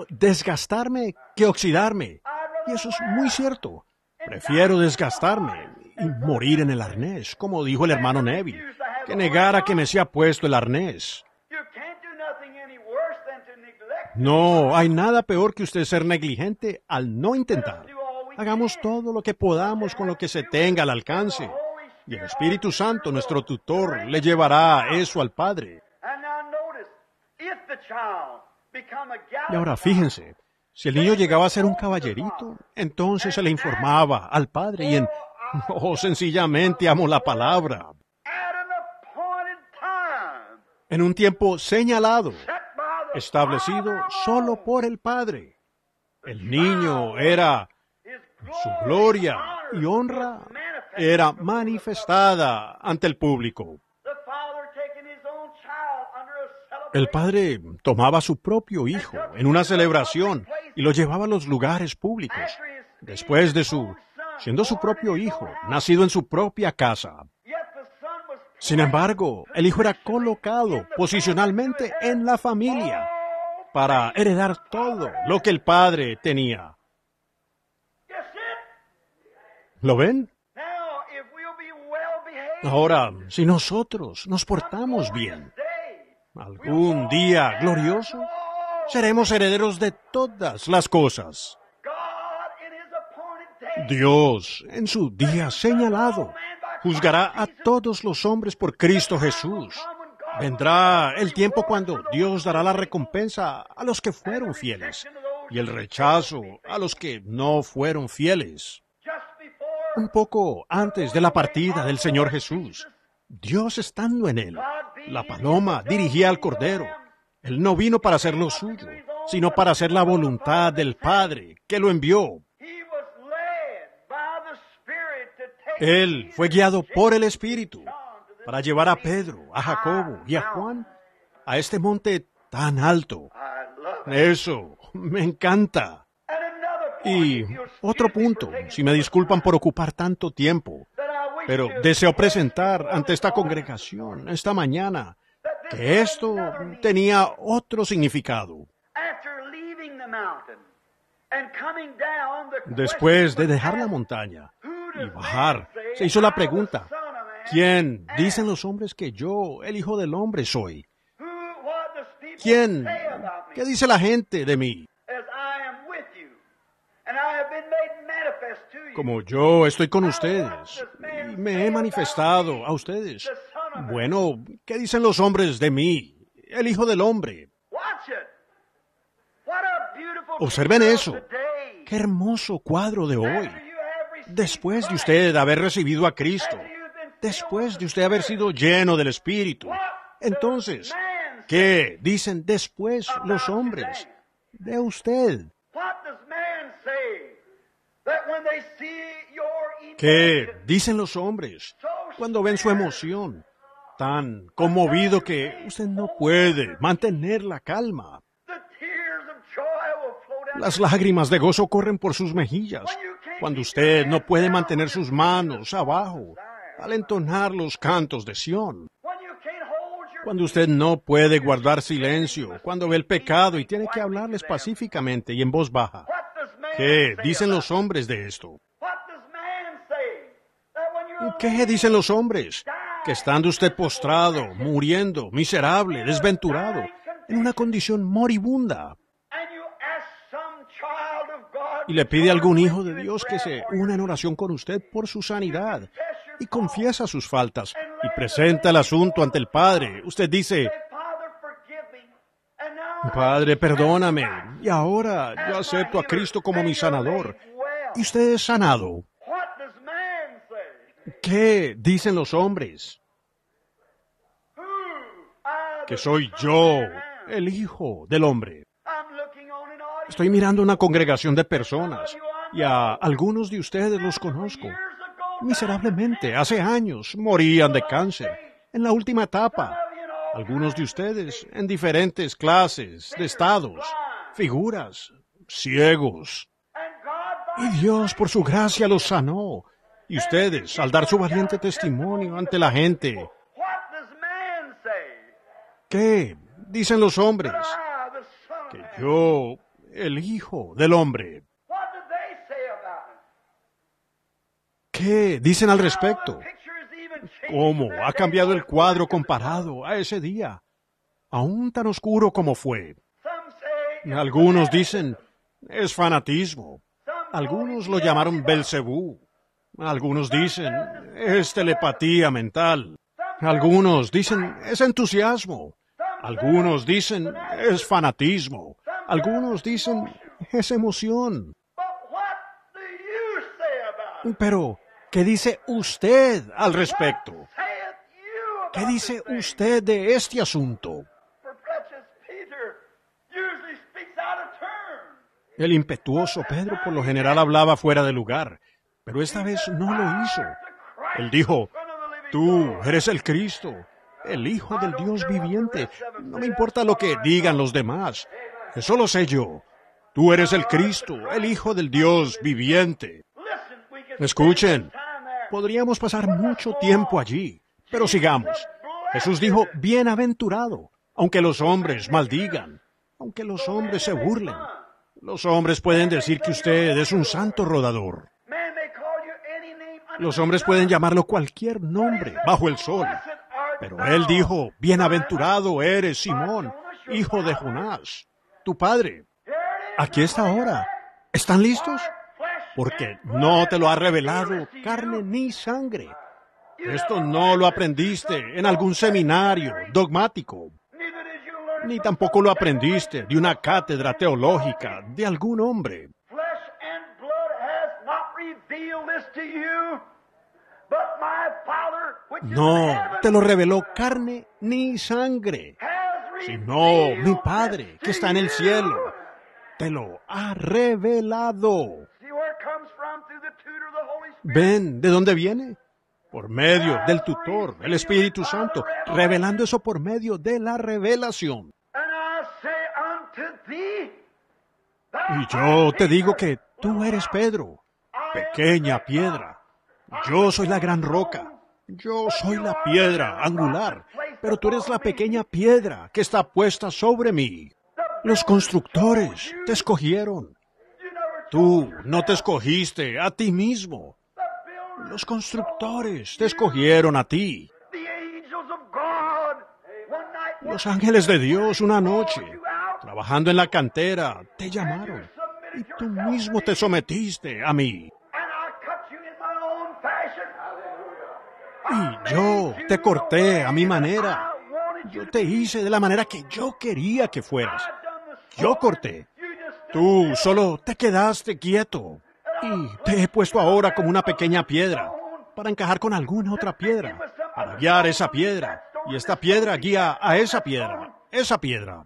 desgastarme que oxidarme. Y eso es muy cierto. Prefiero desgastarme y morir en el arnés, como dijo el hermano Neville, que negara que me sea puesto el arnés. No hay nada peor que usted ser negligente al no intentar. Hagamos todo lo que podamos con lo que se tenga al alcance. Y el Espíritu Santo, nuestro tutor, le llevará eso al Padre. Y ahora fíjense, si el niño llegaba a ser un caballerito, entonces se le informaba al Padre y sencillamente amo la palabra. En un tiempo señalado, establecido solo por el Padre. El niño era, su gloria y honra era manifestada ante el público. El padre tomaba a su propio hijo en una celebración y lo llevaba a los lugares públicos, después de siendo su propio hijo, nacido en su propia casa. Sin embargo, el hijo era colocado posicionalmente en la familia para heredar todo lo que el padre tenía. ¿Lo ven? Ahora, si nosotros nos portamos bien, algún día glorioso, seremos herederos de todas las cosas. Dios, en su día señalado, juzgará a todos los hombres por Cristo Jesús. Vendrá el tiempo cuando Dios dará la recompensa a los que fueron fieles y el rechazo a los que no fueron fieles. Un poco antes de la partida del Señor Jesús, Dios estando en él, la paloma dirigía al Cordero. Él no vino para hacer lo suyo, sino para hacer la voluntad del Padre que lo envió. Él fue guiado por el Espíritu para llevar a Pedro, a Jacobo y a Juan a este monte tan alto. Eso me encanta. Y otro punto, si me disculpan por ocupar tanto tiempo, pero deseo presentar ante esta congregación esta mañana que esto tenía otro significado. Después de dejar la montaña y bajar, se hizo la pregunta, ¿quién dicen los hombres que yo, el Hijo del Hombre, soy? ¿Quién? ¿Qué dice la gente de mí? como yo estoy con ustedes y me he manifestado a ustedes. Bueno, ¿qué dicen los hombres de mí, el Hijo del Hombre? Observen eso. Qué hermoso cuadro de hoy. Después de usted haber recibido a Cristo, después de usted haber sido lleno del Espíritu, entonces, ¿qué dicen después los hombres de usted? ¿Qué dicen los hombres cuando ven su emoción tan conmovido que usted no puede mantener la calma? Las lágrimas de gozo corren por sus mejillas cuando usted no puede mantener sus manos abajo al entonar los cantos de Sión. Cuando usted no puede guardar silencio, cuando ve el pecado y tiene que hablarles pacíficamente y en voz baja. ¿Qué dicen los hombres de esto? ¿Qué dicen los hombres? Que estando usted postrado, muriendo, miserable, desventurado, en una condición moribunda, y le pide a algún hijo de Dios que se una en oración con usted por su sanidad, y confiesa sus faltas, y presenta el asunto ante el Padre. Usted dice, Padre, perdóname, y ahora yo acepto a Cristo como mi sanador, y usted es sanado. ¿Qué dicen los hombres? Que soy yo, el Hijo del Hombre. Estoy mirando una congregación de personas, y a algunos de ustedes los conozco. Miserablemente, hace años, morían de cáncer, en la última etapa. Algunos de ustedes en diferentes clases de estados, figuras, ciegos. Y Dios, por su gracia, los sanó. Y ustedes, al dar su valiente testimonio ante la gente, ¿qué dicen los hombres? Que yo, el Hijo del Hombre. ¿Qué dicen al respecto? ¿Cómo ha cambiado el cuadro comparado a ese día, aún tan oscuro como fue? Algunos dicen, es fanatismo. Algunos lo llamaron Belcebú. Algunos dicen, es telepatía mental. Algunos dicen, es entusiasmo. Algunos dicen, es fanatismo. Algunos dicen, es emoción. Pero, ¿qué dice usted al respecto? ¿Qué dice usted de este asunto? El impetuoso Pedro por lo general hablaba fuera de lugar, pero esta vez no lo hizo. Él dijo, tú eres el Cristo, el Hijo del Dios viviente. No me importa lo que digan los demás, eso lo sé yo. Tú eres el Cristo, el Hijo del Dios viviente. Escuchen, podríamos pasar mucho tiempo allí, pero sigamos. Jesús dijo, bienaventurado, aunque los hombres maldigan, aunque los hombres se burlen. Los hombres pueden decir que usted es un santo rodador. Los hombres pueden llamarlo cualquier nombre bajo el sol. Pero él dijo, bienaventurado eres Simón, hijo de Jonás, tu padre. Aquí está ahora. ¿Están listos? Porque no te lo ha revelado carne ni sangre. Esto no lo aprendiste en algún seminario dogmático. Ni tampoco lo aprendiste de una cátedra teológica de algún hombre. No te lo reveló carne ni sangre, sino mi Padre que está en el cielo. Te lo ha revelado. ¿Ven de dónde viene? Por medio del tutor, el Espíritu Santo, revelando eso por medio de la revelación. Y yo te digo que tú eres Pedro, pequeña piedra. Yo soy la gran roca. Yo soy la piedra angular, pero tú eres la pequeña piedra que está puesta sobre mí. Los constructores te escogieron. Tú no te escogiste a ti mismo. Los constructores te escogieron a ti. Los ángeles de Dios una noche, trabajando en la cantera, te llamaron. Y tú mismo te sometiste a mí. Y yo te corté a mi manera. Yo te hice de la manera que yo quería que fueras. Yo corté. Tú solo te quedaste quieto. Y te he puesto ahora como una pequeña piedra, para encajar con alguna otra piedra, para guiar esa piedra. Y esta piedra guía a esa piedra. Esa piedra.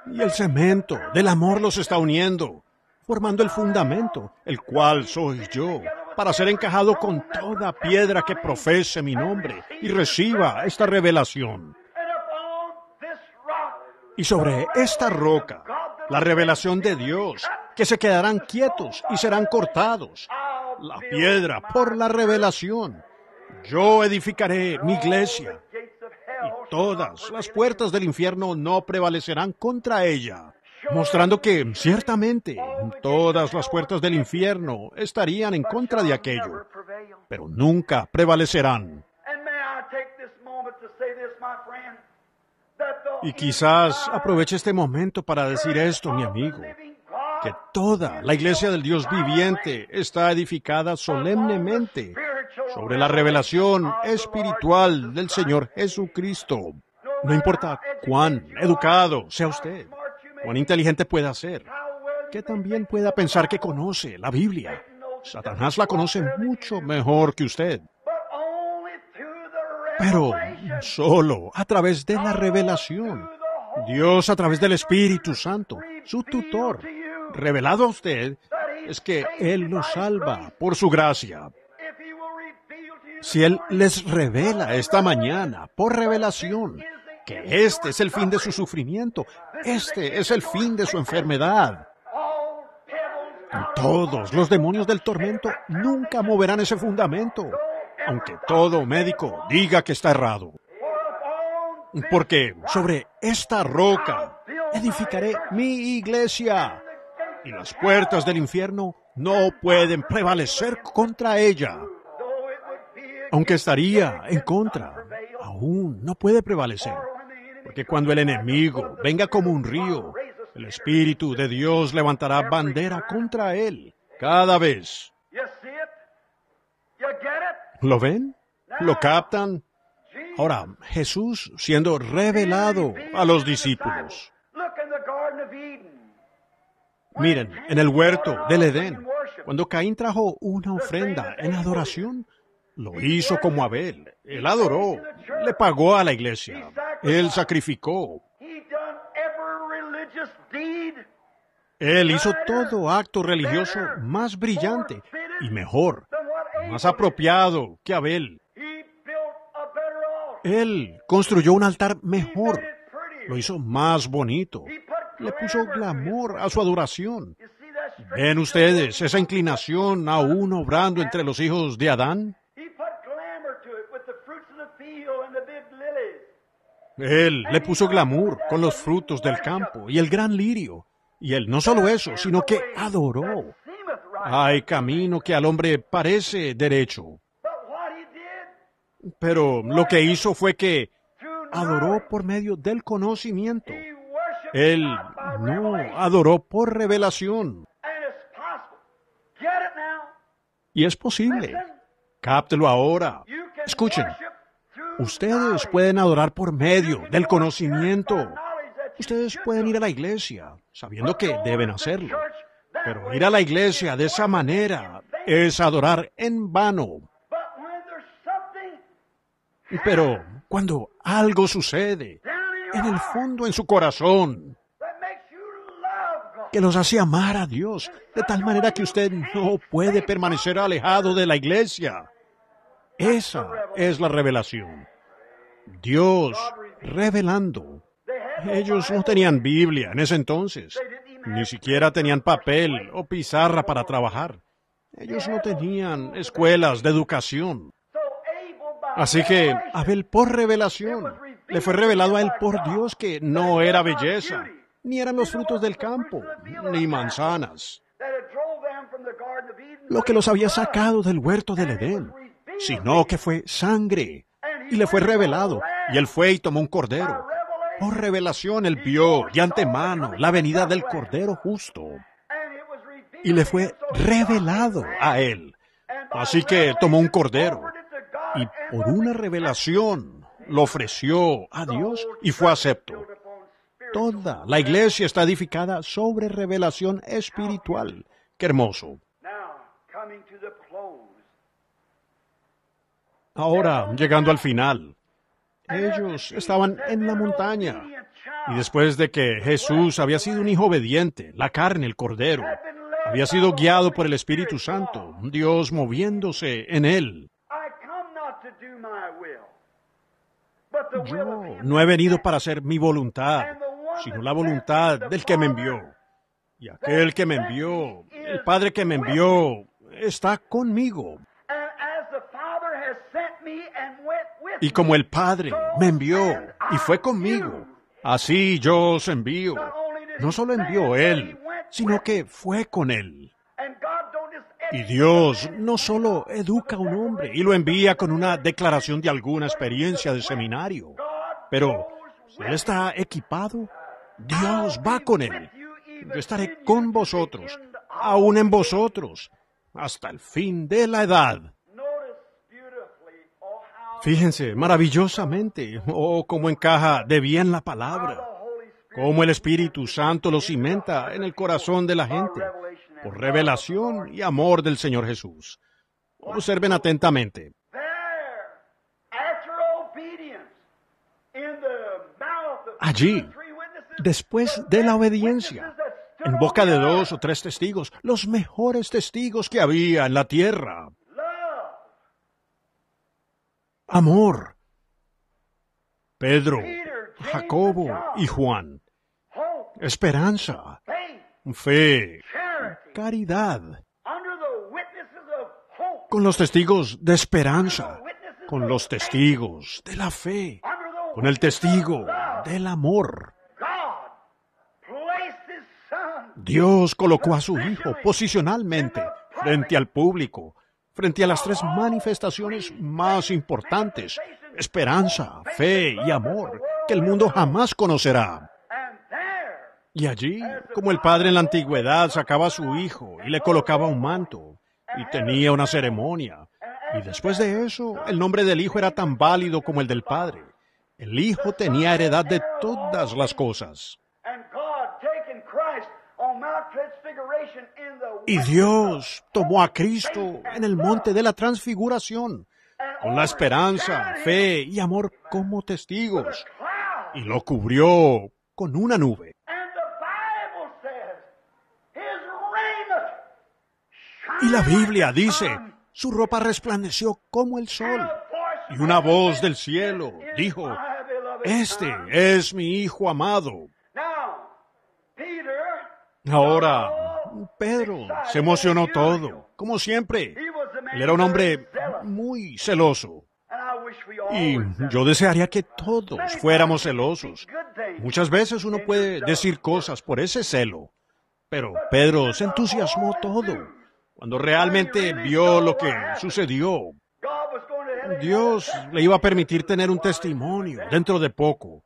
Y el cemento del amor los está uniendo, formando el fundamento, el cual soy yo, para ser encajado con toda piedra que profese mi nombre y reciba esta revelación. Y sobre esta roca, la revelación de Dios, que se quedarán quietos y serán cortados. La piedra por la revelación. Yo edificaré mi iglesia, y todas las puertas del infierno no prevalecerán contra ella, mostrando que, ciertamente, todas las puertas del infierno estarían en contra de aquello, pero nunca prevalecerán. Y quizás aproveche este momento para decir esto, mi amigo, que toda la iglesia del Dios viviente está edificada solemnemente sobre la revelación espiritual del Señor Jesucristo. No importa cuán educado sea usted, cuán inteligente pueda ser, que también pueda pensar que conoce la Biblia. Satanás la conoce mucho mejor que usted. Pero solo a través de la revelación, Dios a través del Espíritu Santo, su tutor, revelado a usted, es que Él los salva por su gracia. Si Él les revela esta mañana, por revelación, que este es el fin de su sufrimiento, este es el fin de su enfermedad, todos los demonios del tormento nunca moverán ese fundamento, aunque todo médico diga que está errado. Porque sobre esta roca edificaré mi iglesia, y las puertas del infierno no pueden prevalecer contra ella. Aunque estaría en contra, aún no puede prevalecer. Porque cuando el enemigo venga como un río, el Espíritu de Dios levantará bandera contra él cada vez. ¿Lo ven? ¿Lo captan? Ahora, Jesús siendo revelado a los discípulos. Miren, en el huerto del Edén, cuando Caín trajo una ofrenda en adoración, lo hizo como Abel. Él adoró, le pagó a la iglesia, él sacrificó. Él hizo todo acto religioso más brillante y mejor, más apropiado que Abel. Él construyó un altar mejor, lo hizo más bonito, le puso glamour a su adoración. ¿Ven ustedes esa inclinación aún obrando entre los hijos de Adán? Él le puso glamour con los frutos del campo y el gran lirio. Y él no solo eso, sino que adoró. Hay camino que al hombre parece derecho. Pero lo que hizo fue que adoró por medio del conocimiento. Él no adoró por revelación. Y es posible. Cáptelo ahora. Escuchen. Ustedes pueden adorar por medio del conocimiento. Ustedes pueden ir a la iglesia sabiendo que deben hacerlo. Pero ir a la iglesia de esa manera es adorar en vano. Pero cuando algo sucede en el fondo en su corazón que los hace amar a Dios de tal manera que usted no puede permanecer alejado de la iglesia, esa es la revelación. Dios revelando. Ellos no tenían Biblia en ese entonces. Ni siquiera tenían papel o pizarra para trabajar. Ellos no tenían escuelas de educación. Así que Abel por revelación le fue revelado a él por Dios que no era belleza, ni eran los frutos del campo, ni manzanas, lo que los había sacado del huerto del Edén, sino que fue sangre, y le fue revelado, y él fue y tomó un cordero. Por revelación él vio de antemano la venida del Cordero justo, y le fue revelado a él. Así que tomó un cordero y por una revelación lo ofreció a Dios y fue acepto. Toda la iglesia está edificada sobre revelación espiritual. ¡Qué hermoso! Ahora, llegando al final, ellos estaban en la montaña. Y después de que Jesús había sido un hijo obediente, la carne, el cordero, había sido guiado por el Espíritu Santo, Dios moviéndose en él. Yo no he venido para hacer mi voluntad, sino la voluntad del que me envió. Y aquel que me envió, el Padre que me envió, está conmigo. Y como el Padre me envió y fue conmigo, así yo os envío. No solo envió Él, sino que fue con Él. Y Dios no solo educa a un hombre y lo envía con una declaración de alguna experiencia de seminario, pero si Él está equipado, Dios va con Él. Yo estaré con vosotros, aún en vosotros, hasta el fin de la edad. Fíjense maravillosamente, cómo encaja de bien la palabra, cómo el Espíritu Santo lo cimenta en el corazón de la gente, por revelación y amor del Señor Jesús. Observen atentamente. Allí, después de la obediencia, en boca de 2 o 3 testigos, los mejores testigos que había en la tierra. Amor. Pedro, Jacobo y Juan. Esperanza. Fe. Caridad. Con los testigos de esperanza. Con los testigos de la fe. Con el testigo del amor. Dios colocó a su Hijo posicionalmente frente al público, frente a las 3 manifestaciones más importantes, esperanza, fe y amor, que el mundo jamás conocerá. Y allí, como el padre en la antigüedad sacaba a su hijo y le colocaba un manto, y tenía una ceremonia, y después de eso, el nombre del hijo era tan válido como el del padre. El hijo tenía heredad de todas las cosas. Y Dios tomó a Cristo en el monte de la transfiguración, con la esperanza, fe y amor como testigos, y lo cubrió con una nube. Y la Biblia dice, su ropa resplandeció como el sol, y una voz del cielo dijo, este es mi Hijo amado. Ahora, Pedro se emocionó todo, como siempre. Él era un hombre muy celoso. Y yo desearía que todos fuéramos celosos. Muchas veces uno puede decir cosas por ese celo. Pero Pedro se entusiasmó todo cuando realmente vio lo que sucedió. Dios le iba a permitir tener un testimonio dentro de poco,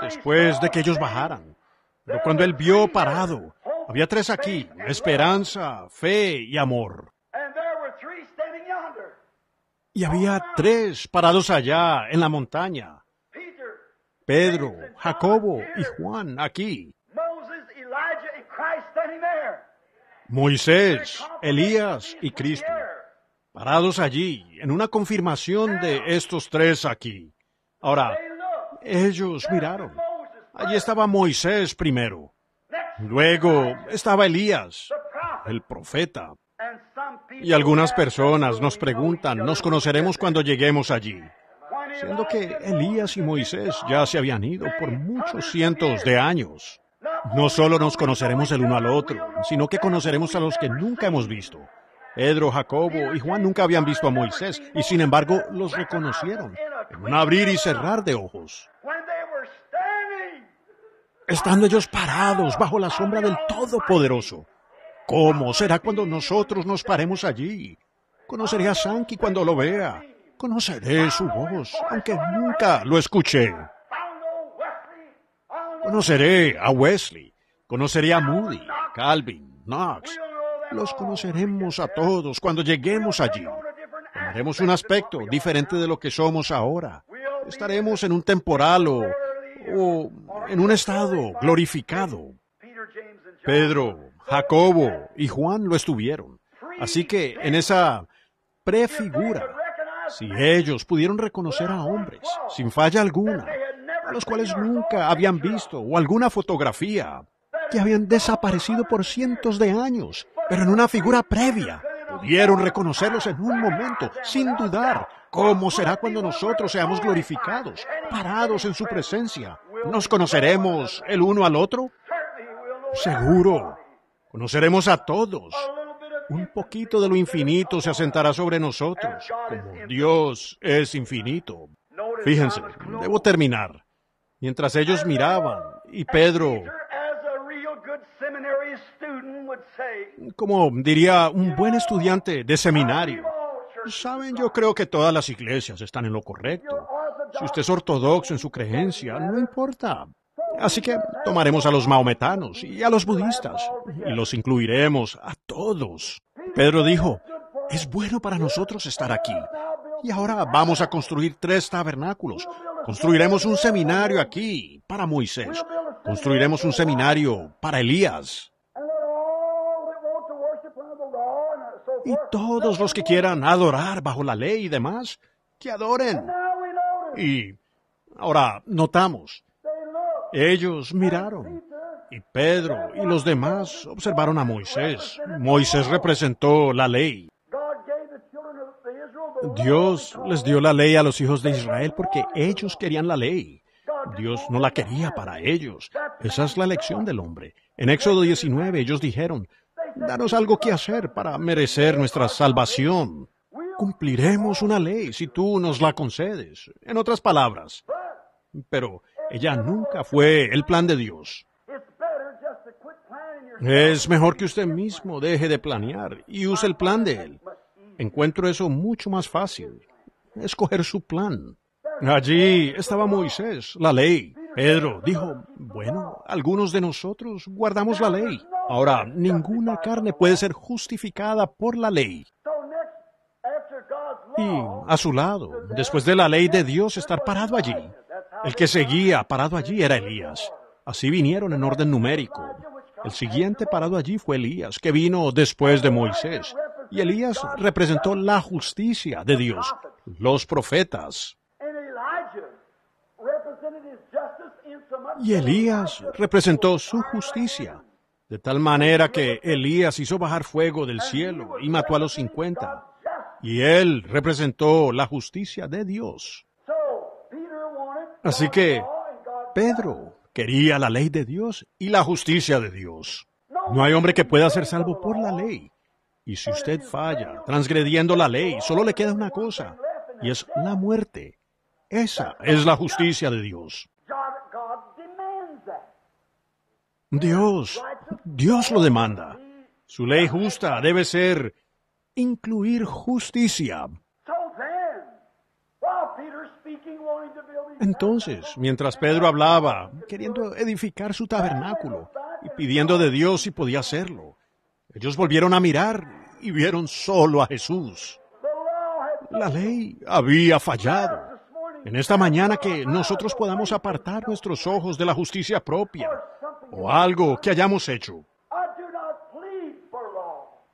después de que ellos bajaran. Pero cuando él vio parado, había 3 aquí, esperanza, fe y amor. Y había 3 parados allá en la montaña. Pedro, Jacobo y Juan aquí. Moisés, Elías y Cristo, parados allí en una confirmación de estos 3 aquí. Ahora, ellos miraron. Allí estaba Moisés primero. Luego estaba Elías, el profeta. Y algunas personas nos preguntan, ¿nos conoceremos cuando lleguemos allí? Siendo que Elías y Moisés ya se habían ido por muchos cientos de años. No solo nos conoceremos el uno al otro, sino que conoceremos a los que nunca hemos visto. Pedro, Jacobo y Juan nunca habían visto a Moisés, y sin embargo los reconocieron en un abrir y cerrar de ojos. Estando ellos parados bajo la sombra del Todopoderoso. ¿Cómo será cuando nosotros nos paremos allí? Conoceré a Sankey cuando lo vea. Conoceré su voz, aunque nunca lo escuché. Conoceré a Wesley. Conoceré a Moody, Calvin, Knox. Los conoceremos a todos cuando lleguemos allí. Tomaremos un aspecto diferente de lo que somos ahora. Estaremos en un temporal o en un estado glorificado. Pedro, Jacobo y Juan lo estuvieron. Así que en esa prefigura, si ellos pudieron reconocer a hombres, sin falla alguna, a los cuales nunca habían visto, o alguna fotografía, que habían desaparecido por cientos de años, pero en una figura previa, pudieron reconocerlos en un momento, sin dudar. ¿Cómo será cuando nosotros seamos glorificados, parados en su presencia? ¿Nos conoceremos el uno al otro? Seguro. Conoceremos a todos. Un poquito de lo infinito se asentará sobre nosotros, como Dios es infinito. Fíjense, debo terminar. Mientras ellos miraban, y Pedro, como diría un buen estudiante de seminario, saben, yo creo que todas las iglesias están en lo correcto. Si usted es ortodoxo en su creencia, no importa. Así que tomaremos a los maometanos y a los budistas y los incluiremos a todos. Pedro dijo, es bueno para nosotros estar aquí. Y ahora vamos a construir 3 tabernáculos. Construiremos un seminario aquí para Moisés. Construiremos un seminario para Elías. Y todos los que quieran adorar bajo la ley y demás, que adoren. Y ahora notamos, ellos miraron, y Pedro y los demás observaron a Moisés. Moisés representó la ley. Dios les dio la ley a los hijos de Israel porque ellos querían la ley. Dios no la quería para ellos. Esa es la elección del hombre. En Éxodo 19 ellos dijeron, danos algo que hacer para merecer nuestra salvación. Cumpliremos una ley si tú nos la concedes. En otras palabras. Pero ella nunca fue el plan de Dios. Es mejor que usted mismo deje de planear y use el plan de Él. Encuentro eso mucho más fácil. Escoger su plan. Allí estaba Moisés, la ley. Pedro dijo, bueno, algunos de nosotros guardamos la ley. Ahora, ninguna carne puede ser justificada por la ley. Y a su lado, después de la ley de Dios, estar parado allí. El que seguía parado allí era Elías. Así vinieron en orden numérico. El siguiente parado allí fue Elías, que vino después de Moisés. Y Elías representó la justicia de Dios, los profetas. Y Elías representó su justicia, de tal manera que Elías hizo bajar fuego del cielo y mató a los 50. Y él representó la justicia de Dios. Así que Pedro quería la ley de Dios y la justicia de Dios. No hay hombre que pueda ser salvo por la ley. Y si usted falla transgrediendo la ley, solo le queda una cosa, y es la muerte. Esa es la justicia de Dios. Dios lo demanda. Su ley justa debe ser incluir justicia. Entonces, mientras Pedro hablaba, queriendo edificar su tabernáculo y pidiendo de Dios si podía hacerlo, ellos volvieron a mirar y vieron solo a Jesús. La ley había fallado. En esta mañana que nosotros podamos apartar nuestros ojos de la justicia propia o algo que hayamos hecho.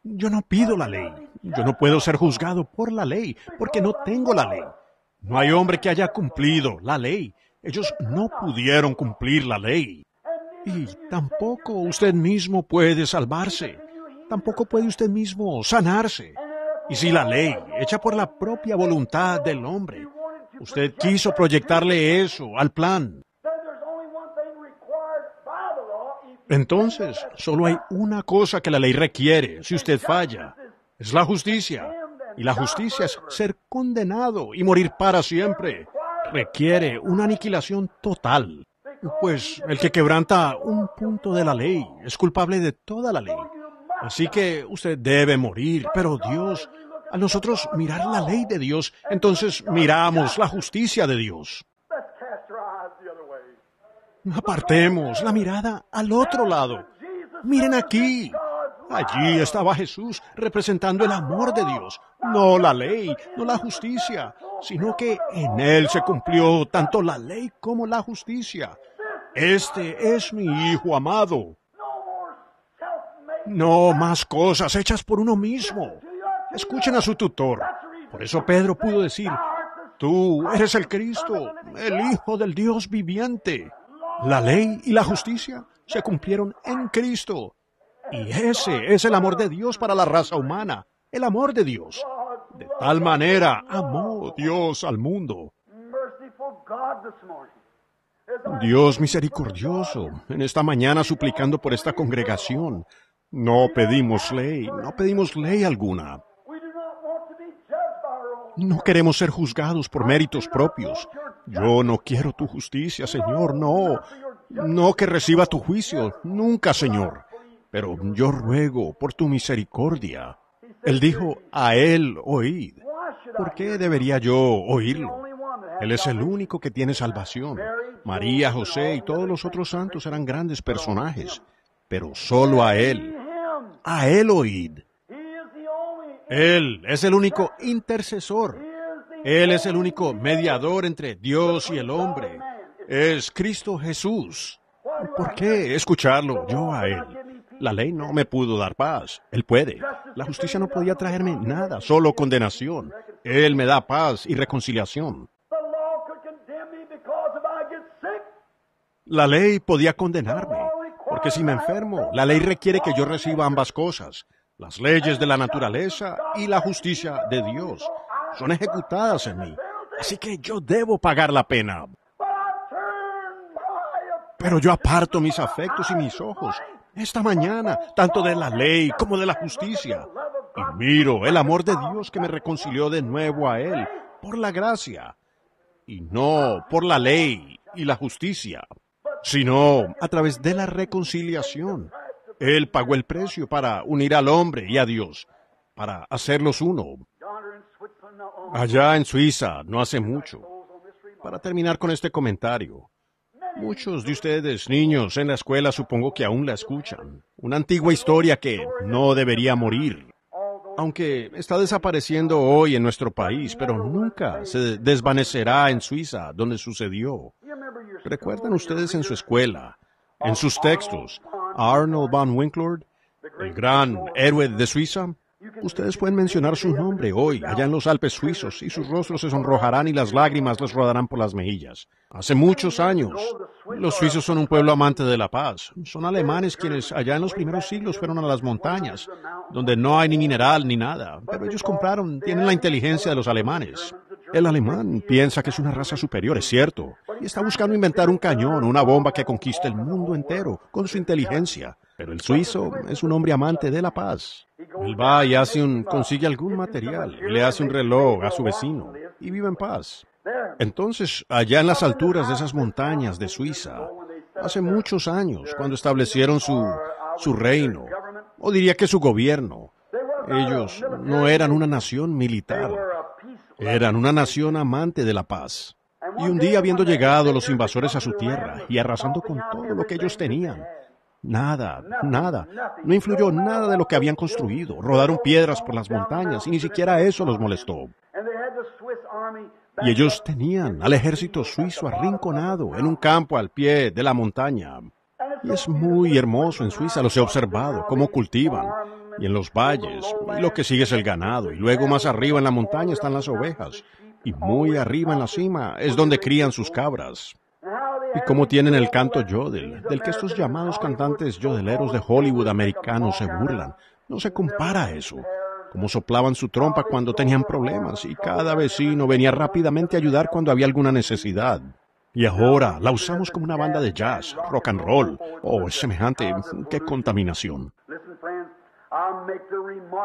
Yo no pido la ley. Yo no puedo ser juzgado por la ley porque no tengo la ley. No hay hombre que haya cumplido la ley. Ellos no pudieron cumplir la ley. Y tampoco usted mismo puede salvarse. Tampoco puede usted mismo sanarse. Y si la ley, hecha por la propia voluntad del hombre, usted quiso proyectarle eso al plan, entonces solo hay una cosa que la ley requiere si usted falla. Es la justicia. Y la justicia es ser condenado y morir para siempre. Requiere una aniquilación total. Pues el que quebranta un punto de la ley es culpable de toda la ley. Así que usted debe morir, pero Dios, al nosotros mirar la ley de Dios, entonces miramos la justicia de Dios. Apartemos la mirada al otro lado. Miren aquí. Allí estaba Jesús representando el amor de Dios, no la ley, no la justicia, sino que en Él se cumplió tanto la ley como la justicia. Este es mi Hijo amado. No más cosas hechas por uno mismo. Escuchen a su tutor. Por eso Pedro pudo decir, tú eres el Cristo, el Hijo del Dios viviente. La ley y la justicia se cumplieron en Cristo. Y ese es el amor de Dios para la raza humana, el amor de Dios. De tal manera amó Dios al mundo. Dios misericordioso, en esta mañana suplicando por esta congregación, no pedimos ley alguna. No queremos ser juzgados por méritos propios. Yo no quiero tu justicia, Señor, no que reciba tu juicio, nunca, Señor. Pero yo ruego por tu misericordia. Él dijo, a Él oíd. ¿Por qué debería yo oírlo? Él es el único que tiene salvación. María, José y todos los otros santos eran grandes personajes, pero solo a Él oíd. Él es el único intercesor. Él es el único mediador entre Dios y el hombre. Es Cristo Jesús. ¿Por qué escucharlo yo a Él? La ley no me pudo dar paz. Él puede. La justicia no podía traerme nada, solo condenación. Él me da paz y reconciliación. La ley podía condenarme, porque si me enfermo, la ley requiere que yo reciba ambas cosas. Las leyes de la naturaleza y la justicia de Dios son ejecutadas en mí. Así que yo debo pagar la pena. Pero yo aparto mis afectos y mis ojos esta mañana, tanto de la ley como de la justicia. Y miro el amor de Dios que me reconcilió de nuevo a Él, por la gracia. Y no por la ley y la justicia, sino a través de la reconciliación. Él pagó el precio para unir al hombre y a Dios, para hacerlos uno. Allá en Suiza, no hace mucho. Para terminar con este comentario, muchos de ustedes, niños, en la escuela supongo que aún la escuchan. Una antigua historia que no debería morir. Aunque está desapareciendo hoy en nuestro país, pero nunca se desvanecerá en Suiza, donde sucedió. ¿Recuerdan ustedes en su escuela, en sus textos, a Arnold von Winklord, el gran héroe de Suiza? Ustedes pueden mencionar su nombre hoy, allá en los Alpes suizos, y sus rostros se sonrojarán y las lágrimas les rodarán por las mejillas. Hace muchos años, los suizos son un pueblo amante de la paz. Son alemanes quienes allá en los primeros siglos fueron a las montañas, donde no hay ni mineral ni nada, pero ellos tienen la inteligencia de los alemanes. El alemán piensa que es una raza superior, es cierto, y está buscando inventar un cañón, una bomba que conquiste el mundo entero con su inteligencia. Pero el suizo es un hombre amante de la paz. Él va y consigue algún material, y le hace un reloj a su vecino, y vive en paz. Entonces, allá en las alturas de esas montañas de Suiza, hace muchos años, cuando establecieron su reino, o diría que su gobierno, ellos no eran una nación militar, eran una nación amante de la paz. Y un día, habiendo llegado los invasores a su tierra y arrasando con todo lo que ellos tenían, nada, no influyó nada de lo que habían construido. Rodaron piedras por las montañas y ni siquiera eso los molestó. Y ellos tenían al ejército suizo arrinconado en un campo al pie de la montaña. Y es muy hermoso en Suiza, los he observado, cómo cultivan. Y en los valles, y lo que sigue es el ganado. Y luego más arriba en la montaña están las ovejas. Y muy arriba en la cima es donde crían sus cabras. Y cómo tienen el canto yodel, del que estos llamados cantantes yodeleros de Hollywood americanos se burlan. No se compara a eso. Cómo soplaban su trompa cuando tenían problemas, y cada vecino venía rápidamente a ayudar cuando había alguna necesidad. Y ahora la usamos como una banda de jazz, rock and roll. Oh, es semejante. ¡Qué contaminación!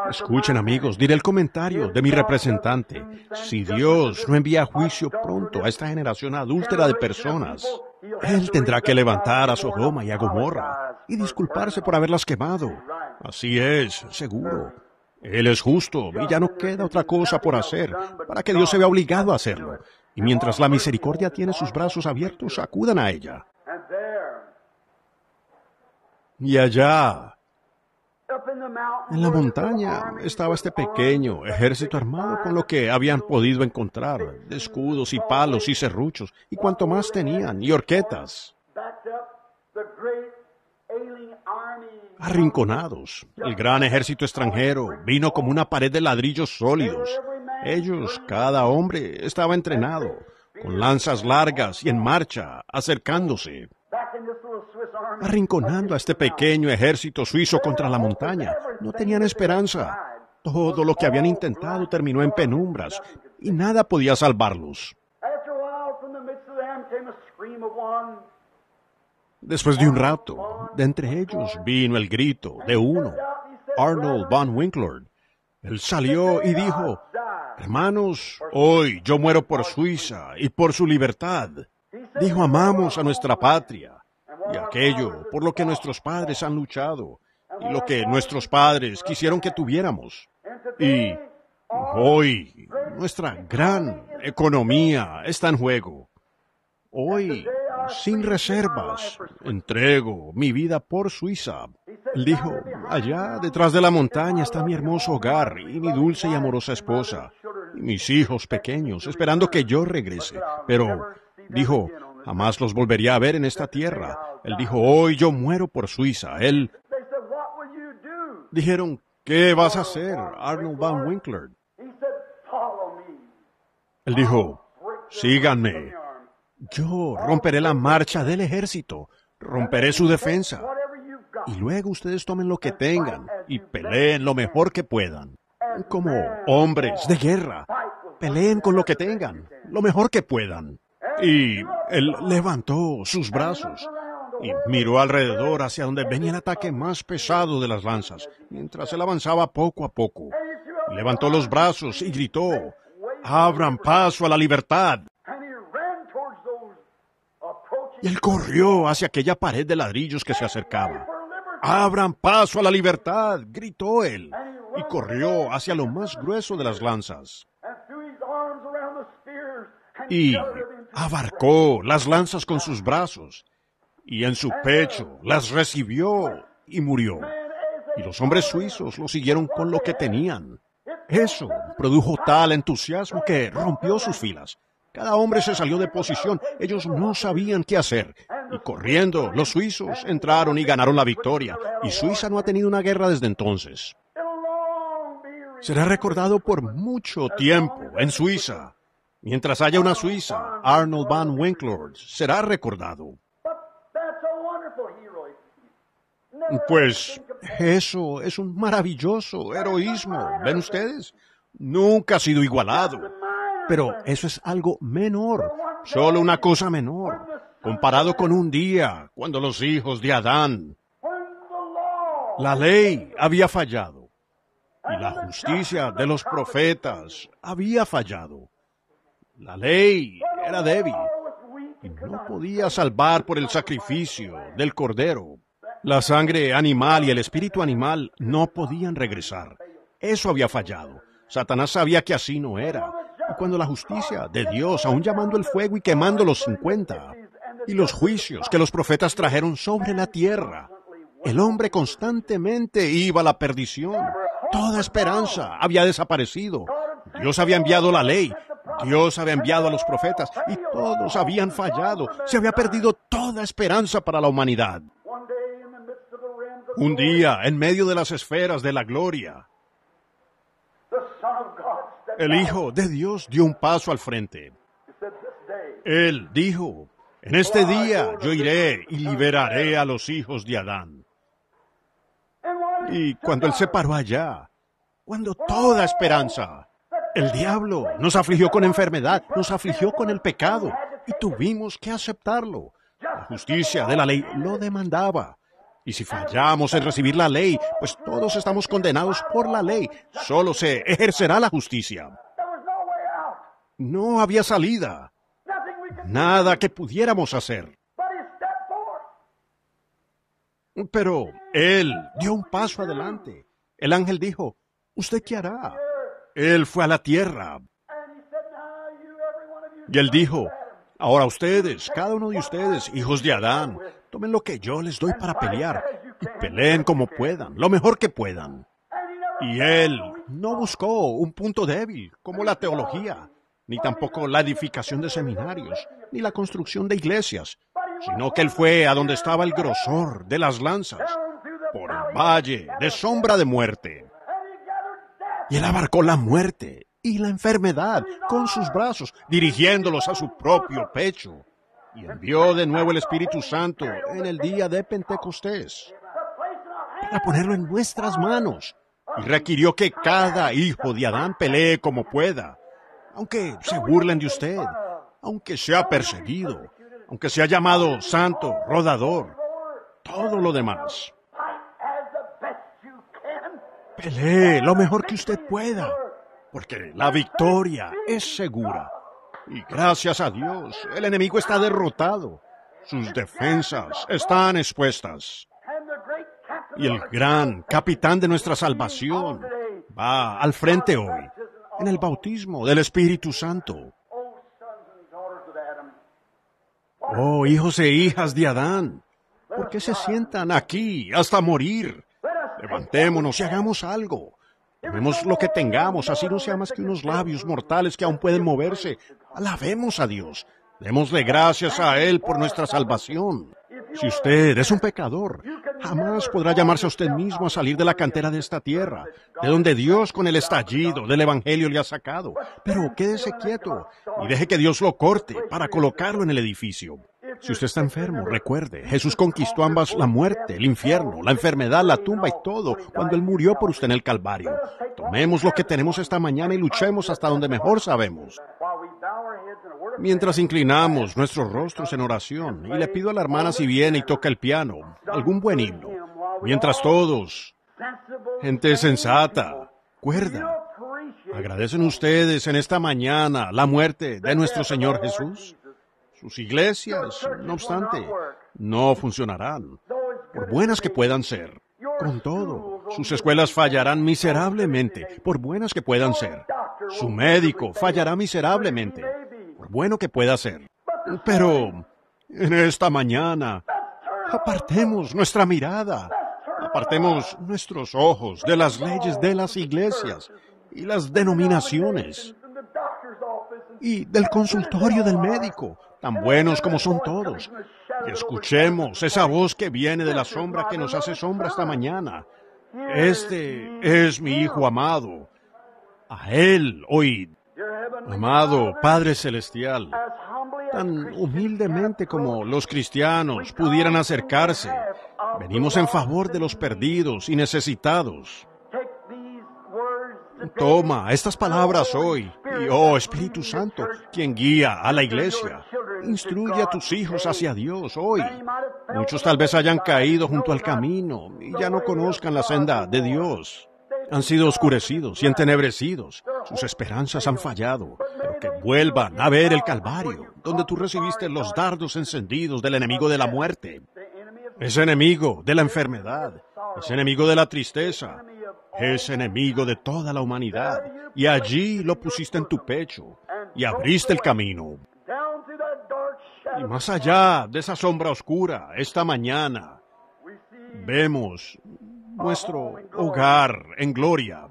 Escuchen, amigos, diré el comentario de mi representante. Si Dios no envía juicio pronto a esta generación adúltera de personas, Él tendrá que levantar a Sodoma y a Gomorra y disculparse por haberlas quemado. Así es, seguro. Él es justo y ya no queda otra cosa por hacer para que Dios se vea obligado a hacerlo. Y mientras la misericordia tiene sus brazos abiertos, acudan a ella. Y allá, En la montaña estaba este pequeño ejército armado con lo que habían podido encontrar, de escudos y palos y serruchos, y cuanto más tenían, y horquetas. Arrinconados, el gran ejército extranjero vino como una pared de ladrillos sólidos. Ellos, cada hombre, estaba entrenado, con lanzas largas y en marcha, acercándose, arrinconando a este pequeño ejército suizo contra la montaña. No tenían esperanza. Todo lo que habían intentado terminó en penumbras, y nada podía salvarlos. Después de un rato, de entre ellos vino el grito de uno, Arnold von Winklord. Él salió y dijo: hermanos, hoy yo muero por Suiza y por su libertad. Dijo: amamos a nuestra patria y aquello por lo que nuestros padres han luchado y lo que nuestros padres quisieron que tuviéramos. Y hoy nuestra gran economía está en juego. Hoy, sin reservas, entrego mi vida por Suiza. Él dijo: allá detrás de la montaña está mi hermoso hogar y mi dulce y amorosa esposa y mis hijos pequeños, esperando que yo regrese. Pero, dijo, jamás los volvería a ver en esta tierra. Él dijo: hoy yo muero por Suiza. Dijeron: ¿qué vas a hacer, Arnold von Winklord? Él dijo: síganme. Yo romperé la marcha del ejército, romperé su defensa, y luego ustedes tomen lo que tengan y peleen lo mejor que puedan. Como hombres de guerra, peleen con lo que tengan, lo mejor que puedan. Y él levantó sus brazos y miró alrededor hacia donde venía el ataque más pesado de las lanzas, mientras él avanzaba poco a poco. Levantó los brazos y gritó: abran paso a la libertad. Y él corrió hacia aquella pared de ladrillos que se acercaba. ¡Abran paso a la libertad!, gritó él, y corrió hacia lo más grueso de las lanzas. Y abarcó las lanzas con sus brazos, y en su pecho las recibió y murió. Y los hombres suizos lo siguieron con lo que tenían. Eso produjo tal entusiasmo que rompió sus filas. Cada hombre se salió de posición. Ellos no sabían qué hacer. Y corriendo, los suizos entraron y ganaron la victoria. Y Suiza no ha tenido una guerra desde entonces. Será recordado por mucho tiempo en Suiza. Mientras haya una Suiza, Arnold von Winklord será recordado. Pues eso es un maravilloso heroísmo. ¿Ven ustedes? Nunca ha sido igualado. Pero eso es algo menor, solo una cosa menor, comparado con un día cuando los hijos de Adán, la ley había fallado y la justicia de los profetas había fallado. La ley era débil y no podía salvar por el sacrificio del cordero. La sangre animal y el espíritu animal no podían regresar. Eso había fallado. Satanás sabía que así no era. Y cuando la justicia de Dios, aún llamando el fuego y quemando los 50, y los juicios que los profetas trajeron sobre la tierra, el hombre constantemente iba a la perdición. Toda esperanza había desaparecido. Dios había enviado la ley, Dios había enviado a los profetas, y todos habían fallado. Se había perdido toda esperanza para la humanidad. Un día, en medio de las esferas de la gloria, el Hijo de Dios dio un paso al frente. Él dijo: en este día yo iré y liberaré a los hijos de Adán. Y cuando él se paró allá, cuando toda esperanza, el diablo nos afligió con enfermedad, nos afligió con el pecado, y tuvimos que aceptarlo. La justicia de la ley lo demandaba. Y si fallamos en recibir la ley, pues todos estamos condenados por la ley. Solo se ejercerá la justicia. No había salida. Nada que pudiéramos hacer. Pero él dio un paso adelante. El ángel dijo: ¿usted qué hará? Él fue a la tierra. Y él dijo: ahora ustedes, cada uno de ustedes, hijos de Adán, tomen lo que yo les doy para pelear y peleen como puedan, lo mejor que puedan. Y él no buscó un punto débil, como la teología, ni tampoco la edificación de seminarios, ni la construcción de iglesias, sino que él fue a donde estaba el grosor de las lanzas, por el valle de sombra de muerte. Y él abarcó la muerte y la enfermedad con sus brazos, dirigiéndolos a su propio pecho. Y envió de nuevo el Espíritu Santo en el día de Pentecostés para ponerlo en nuestras manos. Y requirió que cada hijo de Adán pelee como pueda, aunque se burlen de usted, aunque sea perseguido, aunque sea llamado santo, rodador, todo lo demás. Pelee lo mejor que usted pueda, porque la victoria es segura. Y gracias a Dios, el enemigo está derrotado. Sus defensas están expuestas. Y el gran capitán de nuestra salvación va al frente hoy, en el bautismo del Espíritu Santo. Oh, hijos e hijas de Adán, ¿por qué se sientan aquí hasta morir? Levantémonos y hagamos algo. Tomemos lo que tengamos, así no sea más que unos labios mortales que aún pueden moverse. Alabemos a Dios. Démosle gracias a Él por nuestra salvación. Si usted es un pecador, jamás podrá llamarse a usted mismo a salir de la cantera de esta tierra, de donde Dios con el estallido del Evangelio le ha sacado. Pero quédese quieto y deje que Dios lo corte para colocarlo en el edificio. Si usted está enfermo, recuerde, Jesús conquistó ambas, la muerte, el infierno, la enfermedad, la tumba y todo, cuando Él murió por usted en el Calvario. Tomemos lo que tenemos esta mañana y luchemos hasta donde mejor sabemos. Mientras inclinamos nuestros rostros en oración, y le pido a la hermana si viene y toca el piano, algún buen himno, mientras todos, gente sensata, cuerda, agradecen ustedes en esta mañana la muerte de nuestro Señor Jesús. Sus iglesias, no obstante, no funcionarán, por buenas que puedan ser. Con todo, sus escuelas fallarán miserablemente, por buenas que puedan ser. Su médico fallará miserablemente, por bueno que pueda ser. Pero, en esta mañana, apartemos nuestra mirada, apartemos nuestros ojos de las leyes de las iglesias y las denominaciones y del consultorio del médico, tan buenos como son todos. Y escuchemos esa voz que viene de la sombra que nos hace sombra esta mañana. Este es mi Hijo amado. A Él oíd. Amado Padre Celestial, tan humildemente como los cristianos pudieran acercarse, venimos en favor de los perdidos y necesitados. Toma estas palabras hoy, y oh Espíritu Santo, quien guía a la iglesia, instruye a tus hijos hacia Dios hoy. Muchos tal vez hayan caído junto al camino y ya no conozcan la senda de Dios. Han sido oscurecidos y entenebrecidos. Sus esperanzas han fallado, pero que vuelvan a ver el Calvario, donde tú recibiste los dardos encendidos del enemigo de la muerte, ese enemigo de la enfermedad, ese enemigo de la tristeza, ese enemigo de toda la humanidad, y allí lo pusiste en tu pecho, y abriste el camino. Y más allá de esa sombra oscura, esta mañana, vemos nuestro hogar en gloria.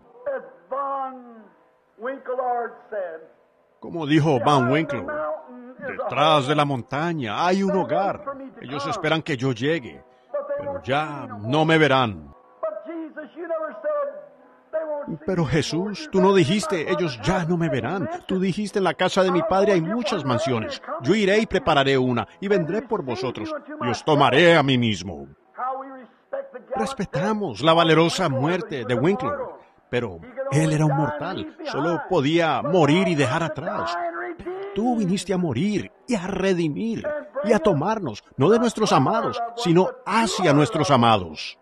Como dijo Van Winkle, detrás de la montaña hay un hogar. Ellos esperan que yo llegue, pero ya no me verán. Pero Jesús, tú no dijiste, ellos ya no me verán. Tú dijiste, en la casa de mi Padre hay muchas mansiones. Yo iré y prepararé una, y vendré por vosotros, y os tomaré a mí mismo. Respetamos la valerosa muerte de Winkler, pero él era un mortal, solo podía morir y dejar atrás. Tú viniste a morir y a redimir y a tomarnos, no de nuestros amados, sino hacia nuestros amados.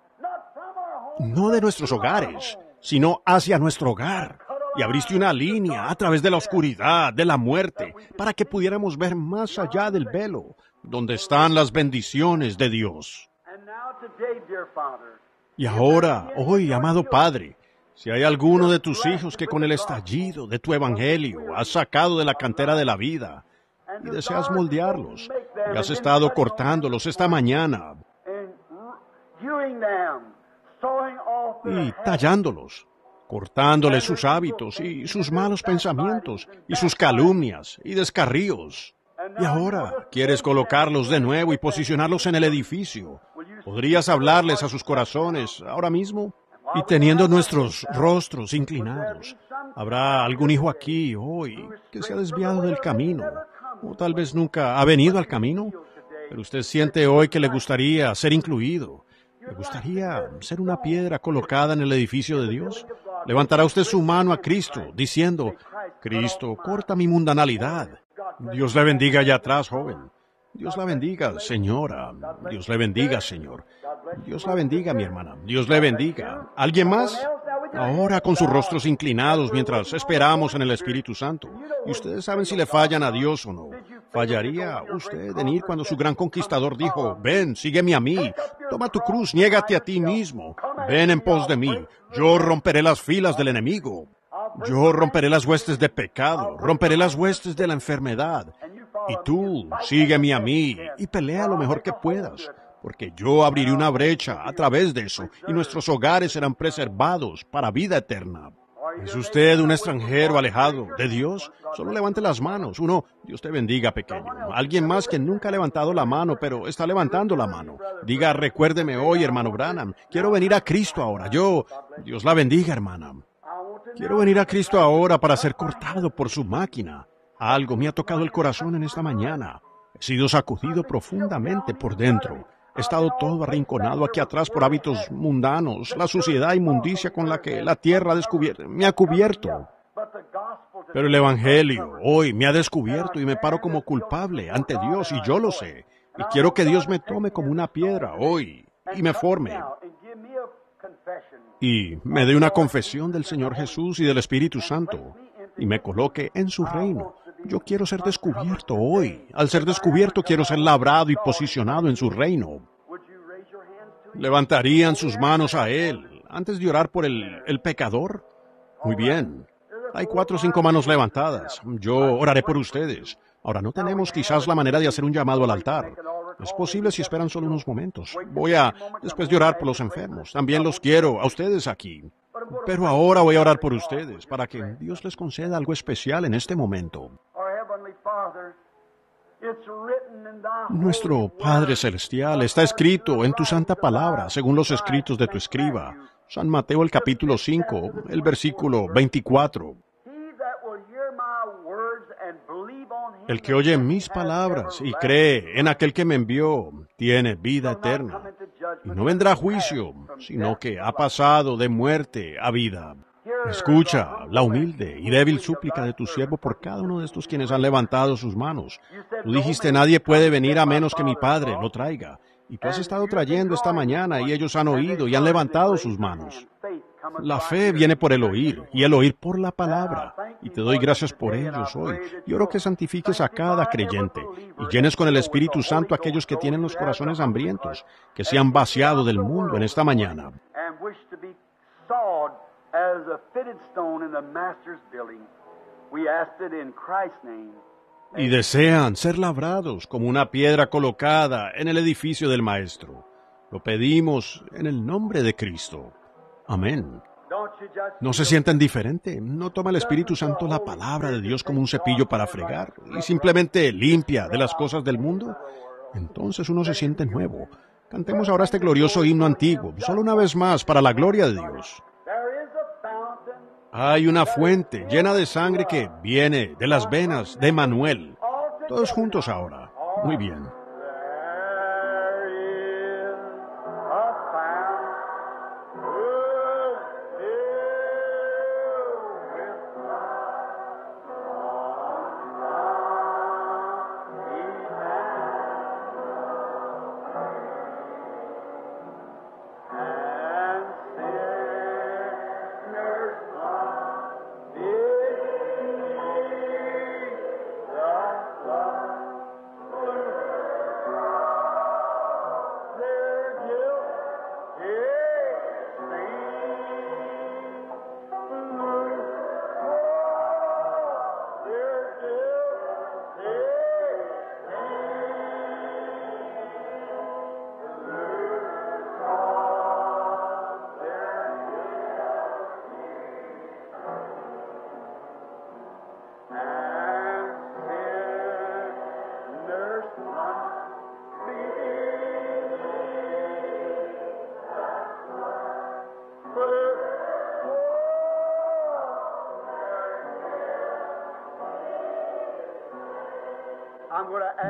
No de nuestros hogares, sino hacia nuestro hogar. Y abriste una línea a través de la oscuridad, de la muerte, para que pudiéramos ver más allá del velo, donde están las bendiciones de Dios. Y ahora, hoy, amado Padre, si hay alguno de tus hijos que con el estallido de tu evangelio has sacado de la cantera de la vida y deseas moldearlos, y has estado cortándolos esta mañana, y tallándolos, cortándoles sus hábitos y sus malos pensamientos y sus calumnias y descarríos. Y ahora quieres colocarlos de nuevo y posicionarlos en el edificio. ¿Podrías hablarles a sus corazones ahora mismo? Y teniendo nuestros rostros inclinados, ¿habrá algún hijo aquí hoy que se ha desviado del camino? O tal vez nunca ha venido al camino, pero usted siente hoy que le gustaría ser incluido. ¿Le gustaría ser una piedra colocada en el edificio de Dios? Levantará usted su mano a Cristo, diciendo, Cristo, corta mi mundanalidad. Dios le bendiga allá atrás, joven. Dios la bendiga, señora. Dios le bendiga, señor. Dios la bendiga, mi hermana. Dios le bendiga. ¿Alguien más? Ahora con sus rostros inclinados mientras esperamos en el Espíritu Santo. Y ustedes saben si le fallan a Dios o no. ¿Fallaría usted en ir cuando su gran conquistador dijo, ven, sígueme a mí, toma tu cruz, niégate a ti mismo, ven en pos de mí, yo romperé las filas del enemigo, yo romperé las huestes de pecado, romperé las huestes de la enfermedad, y tú sígueme a mí y pelea lo mejor que puedas, porque yo abriré una brecha a través de eso, y nuestros hogares serán preservados para vida eterna. ¿Es usted un extranjero alejado de Dios? Solo levante las manos. Dios te bendiga, pequeño. Alguien más que nunca ha levantado la mano, pero está levantando la mano. Diga, recuérdeme hoy, hermano Branham. Quiero venir a Cristo ahora. Dios la bendiga, hermana. Quiero venir a Cristo ahora para ser cortado por su máquina. Algo me ha tocado el corazón en esta mañana. He sido sacudido profundamente por dentro. He estado todo arrinconado aquí atrás por hábitos mundanos, la suciedad e inmundicia con la que la tierra me ha cubierto. Pero el Evangelio hoy me ha descubierto y me paro como culpable ante Dios y yo lo sé. Y quiero que Dios me tome como una piedra hoy y me forme. Y me dé una confesión del Señor Jesús y del Espíritu Santo y me coloque en su reino. Yo quiero ser descubierto hoy. Al ser descubierto quiero ser labrado y posicionado en su reino. ¿Levantarían sus manos a Él antes de orar por el pecador? Muy bien. Hay 4 o 5 manos levantadas. Yo oraré por ustedes. Ahora, no tenemos quizás la manera de hacer un llamado al altar. Es posible si esperan solo unos momentos. Después de orar por los enfermos, también los quiero a ustedes aquí. Pero ahora voy a orar por ustedes, para que Dios les conceda algo especial en este momento. Nuestro Padre Celestial, está escrito en tu santa palabra, según los escritos de tu escriba, San Mateo el capítulo 5, el versículo 24. El que oye mis palabras y cree en aquel que me envió, tiene vida eterna, y no vendrá a juicio, sino que ha pasado de muerte a vida. Escucha la humilde y débil súplica de tu siervo por cada uno de estos quienes han levantado sus manos. Tú dijiste, nadie puede venir a menos que mi Padre lo traiga. Y tú has estado trayendo esta mañana y ellos han oído y han levantado sus manos. La fe viene por el oír y el oír por la palabra. Y te doy gracias por ellos hoy. Y oro que santifiques a cada creyente y llenes con el Espíritu Santo a aquellos que tienen los corazones hambrientos, que se han vaciado del mundo en esta mañana. As a fitted stone in the master's building. We asked it in Christ's name. Y desean ser labrados como una piedra colocada en el edificio del Maestro. Lo pedimos en el nombre de Cristo. Amén. ¿No se sienten diferente? ¿No toma el Espíritu Santo la palabra de Dios como un cepillo para fregar y simplemente limpia de las cosas del mundo? Entonces uno se siente nuevo. Cantemos ahora este glorioso himno antiguo, solo una vez más, para la gloria de Dios. Hay una fuente llena de sangre que viene de las venas de Manuel. Todos juntos ahora. Muy bien.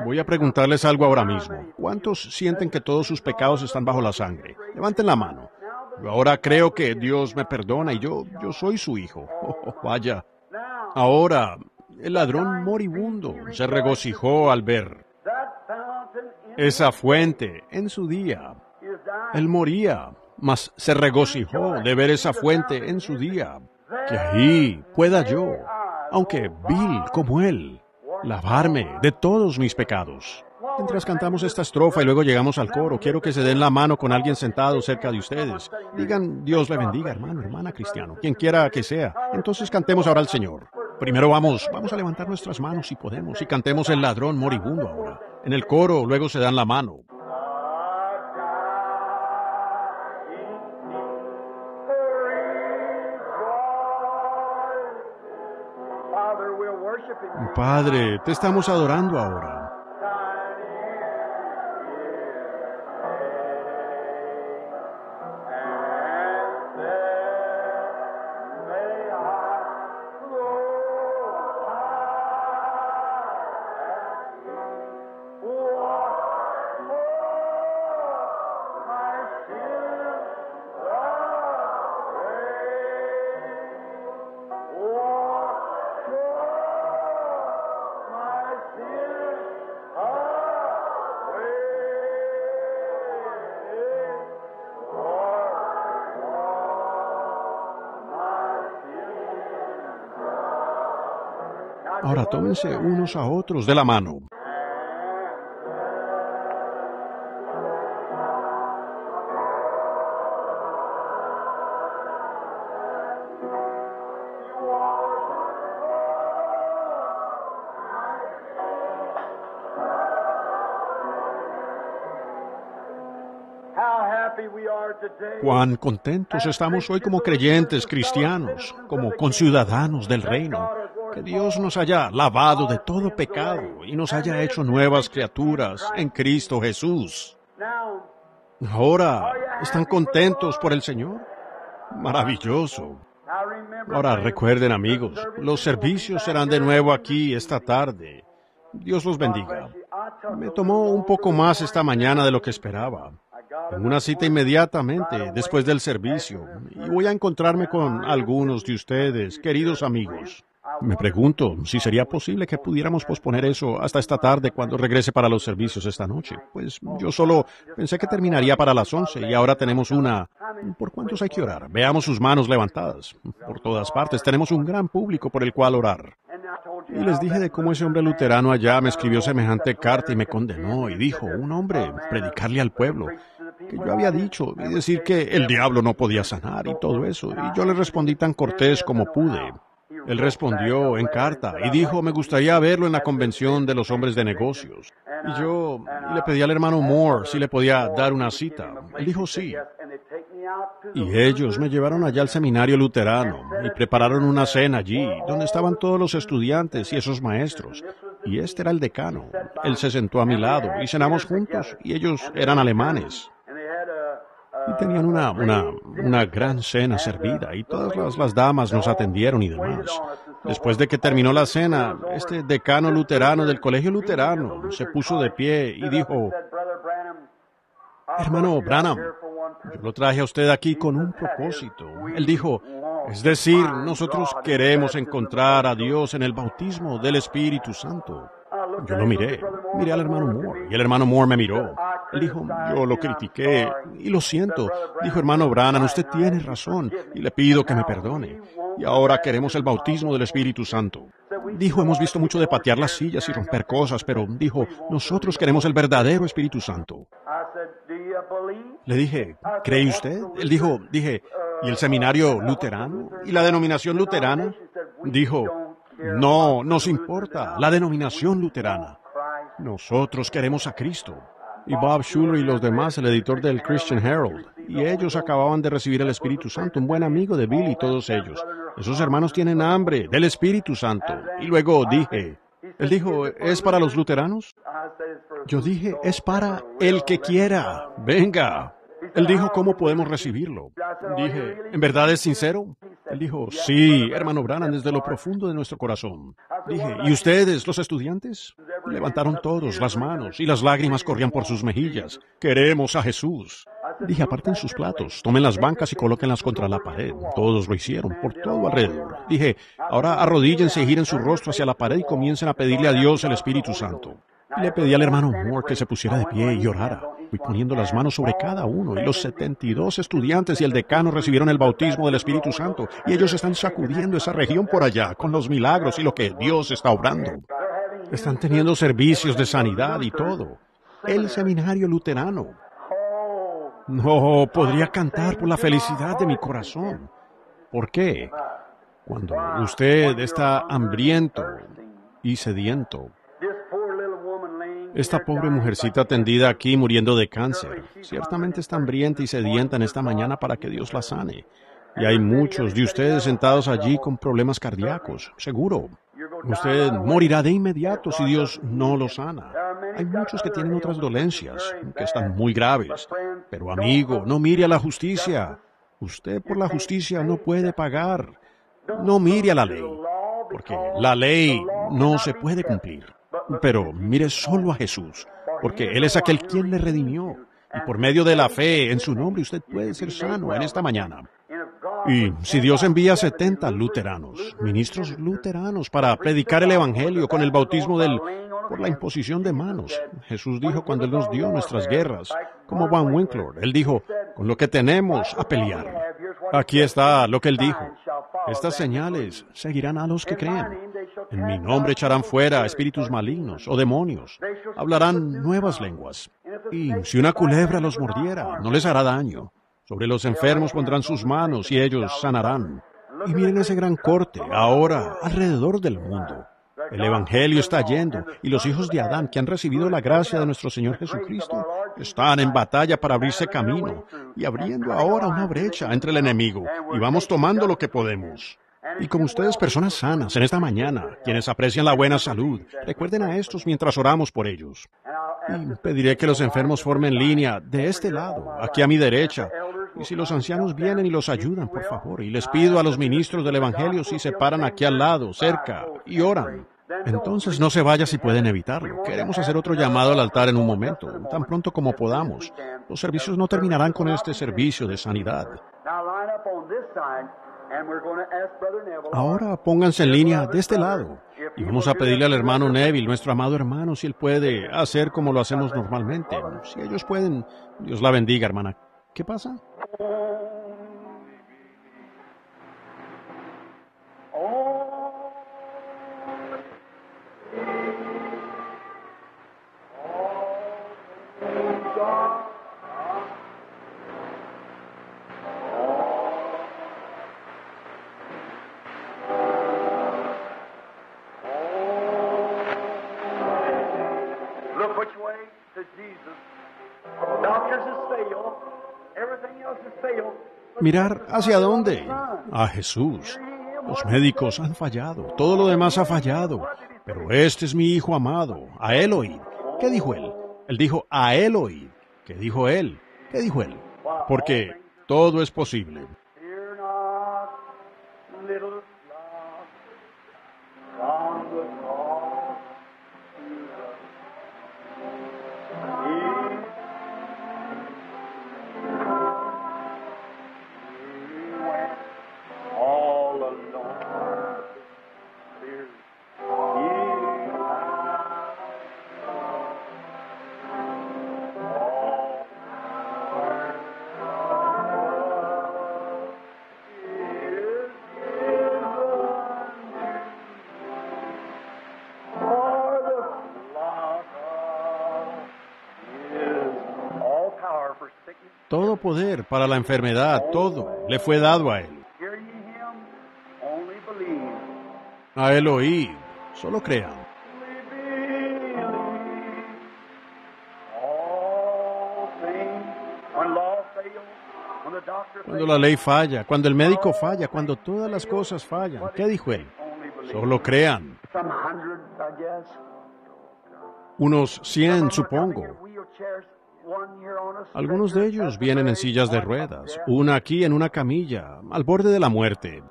Voy a preguntarles algo ahora mismo. ¿Cuántos sienten que todos sus pecados están bajo la sangre? Levanten la mano. Yo ahora creo que Dios me perdona y yo soy su hijo. Vaya. Ahora, el ladrón moribundo se regocijó al ver esa fuente en su día. Él moría, mas se regocijó de ver esa fuente en su día. Que ahí pueda yo, aunque vil como él, lavarme de todos mis pecados. Mientras cantamos esta estrofa y luego llegamos al coro, quiero que se den la mano con alguien sentado cerca de ustedes. Digan, Dios le bendiga, hermano, hermana cristiano, quien quiera que sea. Entonces cantemos ahora al Señor. Primero vamos a levantar nuestras manos si podemos y cantemos el ladrón moribundo ahora. En el coro luego se dan la mano. Padre, te estamos adorando ahora. Ahora tómense unos a otros de la mano. Cuán contentos estamos hoy como creyentes cristianos, como conciudadanos del reino. Que Dios nos haya lavado de todo pecado y nos haya hecho nuevas criaturas en Cristo Jesús. Ahora, ¿están contentos por el Señor? Maravilloso. Ahora recuerden, amigos, los servicios serán de nuevo aquí esta tarde. Dios los bendiga. Me tomó un poco más esta mañana de lo que esperaba. Tengo una cita inmediatamente después del servicio y voy a encontrarme con algunos de ustedes, queridos amigos. Me pregunto si sería posible que pudiéramos posponer eso hasta esta tarde cuando regrese para los servicios esta noche. Pues yo solo pensé que terminaría para las 11 y ahora tenemos una... ¿Por cuántos hay que orar? Veamos sus manos levantadas. Por todas partes tenemos un gran público por el cual orar. Y les dije de cómo ese hombre luterano allá me escribió semejante carta y me condenó y dijo, un hombre, predicarle al pueblo, que yo había dicho y decir que el diablo no podía sanar y todo eso. Y yo le respondí tan cortés como pude. Él respondió en carta y dijo, me gustaría verlo en la convención de los hombres de negocios. Y yo le pedí al hermano Moore si le podía dar una cita. Él dijo sí. Y ellos me llevaron allá al seminario luterano y prepararon una cena allí, donde estaban todos los estudiantes y esos maestros. Y este era el decano. Él se sentó a mi lado y cenamos juntos, y ellos eran alemanes. Y tenían una gran cena servida, y todas las damas nos atendieron y demás. Después de que terminó la cena, este decano luterano del colegio luterano se puso de pie y dijo, hermano Branham, yo lo traje a usted aquí con un propósito. Él dijo, es decir, nosotros queremos encontrar a Dios en el bautismo del Espíritu Santo. Yo lo miré al hermano Moore, y el hermano Moore me miró. Él dijo, yo lo critiqué, y lo siento. Dijo, hermano Branham, usted tiene razón, y le pido que me perdone. Y ahora queremos el bautismo del Espíritu Santo. Dijo, hemos visto mucho de patear las sillas y romper cosas, pero dijo, nosotros queremos el verdadero Espíritu Santo. Le dije, ¿cree usted? Él dijo, ¿y el seminario luterano? ¿Y la denominación luterana? Dijo, no nos importa la denominación luterana. Nosotros queremos a Cristo. Y Bob Schuller y los demás, el editor del Christian Herald, y ellos acababan de recibir el Espíritu Santo, un buen amigo de Bill y todos ellos. Esos hermanos tienen hambre del Espíritu Santo. Y luego dije, él dijo, ¿es para los luteranos? Yo dije, es para el que quiera. Venga. Él dijo, ¿cómo podemos recibirlo? Dije, ¿en verdad es sincero? Él dijo, sí, hermano Branham, desde lo profundo de nuestro corazón. Dije, ¿y ustedes, los estudiantes? Levantaron todos las manos y las lágrimas corrían por sus mejillas. ¡Queremos a Jesús! Dije, aparten sus platos, tomen las bancas y colóquenlas contra la pared. Todos lo hicieron, por todo alrededor. Dije, ahora arrodíllense y giren su rostro hacia la pared y comiencen a pedirle a Dios el Espíritu Santo. Y le pedí al hermano Moore que se pusiera de pie y orara. Fui poniendo las manos sobre cada uno, y los 72 estudiantes y el decano recibieron el bautismo del Espíritu Santo, y ellos están sacudiendo esa región por allá, con los milagros y lo que Dios está obrando. Están teniendo servicios de sanidad y todo. El seminario luterano. No podría cantar por la felicidad de mi corazón. ¿Por qué? Cuando usted está hambriento y sediento. Esta pobre mujercita tendida aquí muriendo de cáncer, ciertamente está hambrienta y sedienta en esta mañana para que Dios la sane. Y hay muchos de ustedes sentados allí con problemas cardíacos, seguro. Usted morirá de inmediato si Dios no lo sana. Hay muchos que tienen otras dolencias, que están muy graves. Pero amigo, no mire a la justicia. Usted por la justicia no puede pagar. No mire a la ley, porque la ley no se puede cumplir. Pero mire solo a Jesús, porque Él es aquel quien le redimió. Y por medio de la fe en su nombre usted puede ser sano en esta mañana. Y si Dios envía 70 luteranos, ministros luteranos, para predicar el Evangelio con el bautismo por la imposición de manos. Jesús dijo cuando Él nos dio nuestras guerras, como Van Winkler, Él dijo, con lo que tenemos a pelear. Aquí está lo que Él dijo. Estas señales seguirán a los que crean. En mi nombre echarán fuera espíritus malignos o demonios. Hablarán nuevas lenguas. Y si una culebra los mordiera, no les hará daño. Sobre los enfermos pondrán sus manos y ellos sanarán. Y miren ese gran corte, ahora, alrededor del mundo. El Evangelio está yendo, y los hijos de Adán, que han recibido la gracia de nuestro Señor Jesucristo, están en batalla para abrirse camino, y abriendo ahora una brecha entre el enemigo, y vamos tomando lo que podemos. Y como ustedes, personas sanas, en esta mañana, quienes aprecian la buena salud, recuerden a estos mientras oramos por ellos. Y pediré que los enfermos formen línea de este lado, aquí a mi derecha. Y si los ancianos vienen y los ayudan, por favor, y les pido a los ministros del Evangelio si se paran aquí al lado, cerca, y oran. Entonces no se vaya si pueden evitarlo. Queremos hacer otro llamado al altar en un momento, tan pronto como podamos. Los servicios no terminarán con este servicio de sanidad. Ahora pónganse en línea de este lado y vamos a pedirle al hermano Neville, nuestro amado hermano, si él puede hacer como lo hacemos normalmente. Si ellos pueden, Dios la bendiga, hermana. ¿Qué pasa? Mirar hacia dónde? A Jesús. Los médicos han fallado, todo lo demás ha fallado, pero este es mi Hijo amado, a Él oíd. ¿Qué dijo Él? Él dijo, a Él oíd. ¿Qué dijo Él? ¿Qué dijo Él? Porque todo es posible. Todo poder para la enfermedad, todo, le fue dado a Él. A Él oíd, solo crean. Cuando la ley falla, cuando el médico falla, cuando todas las cosas fallan, ¿qué dijo Él? Solo crean. Unos 100, supongo. Algunos de ellos vienen en sillas de ruedas, una aquí en una camilla, al borde de la muerte.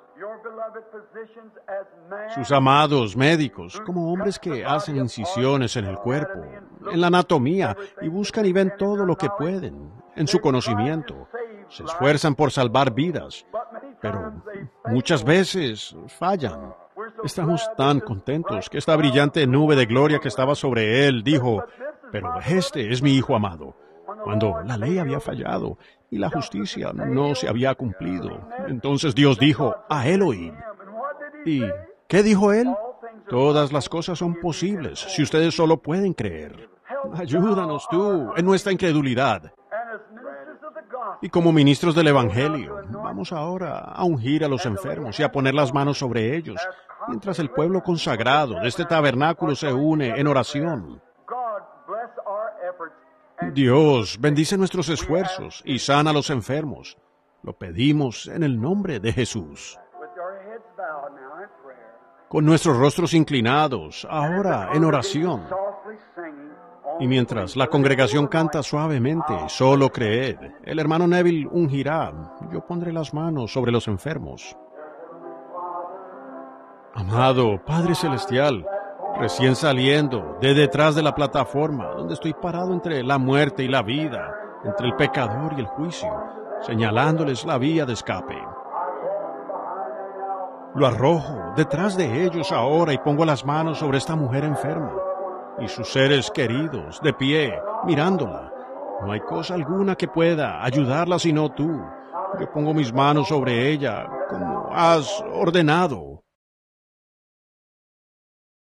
sus amados médicos, como hombres que hacen incisiones en el cuerpo, en la anatomía, y buscan y ven todo lo que pueden, en su conocimiento. Se esfuerzan por salvar vidas, pero muchas veces fallan. Estamos tan contentos que esta brillante nube de gloria que estaba sobre él dijo, pero este es mi Hijo amado. Cuando la ley había fallado y la justicia no se había cumplido, entonces Dios dijo, a él oíd. ¿Y qué dijo él? Todas las cosas son posibles si ustedes solo pueden creer. Ayúdanos tú en nuestra incredulidad. Y como ministros del Evangelio, vamos ahora a ungir a los enfermos y a poner las manos sobre ellos, mientras el pueblo consagrado de este tabernáculo se une en oración. Dios bendice nuestros esfuerzos y sana a los enfermos. Lo pedimos en el nombre de Jesús. Con nuestros rostros inclinados, ahora en oración. Y mientras la congregación canta suavemente, solo creed, el hermano Neville ungirá, yo pondré las manos sobre los enfermos. Amado Padre Celestial, recién saliendo de detrás de la plataforma, donde estoy parado entre la muerte y la vida, entre el pecador y el juicio, señalándoles la vía de escape. Lo arrojo detrás de ellos ahora y pongo las manos sobre esta mujer enferma y sus seres queridos, de pie, mirándola. No hay cosa alguna que pueda ayudarla sino tú. Yo pongo mis manos sobre ella, como has ordenado.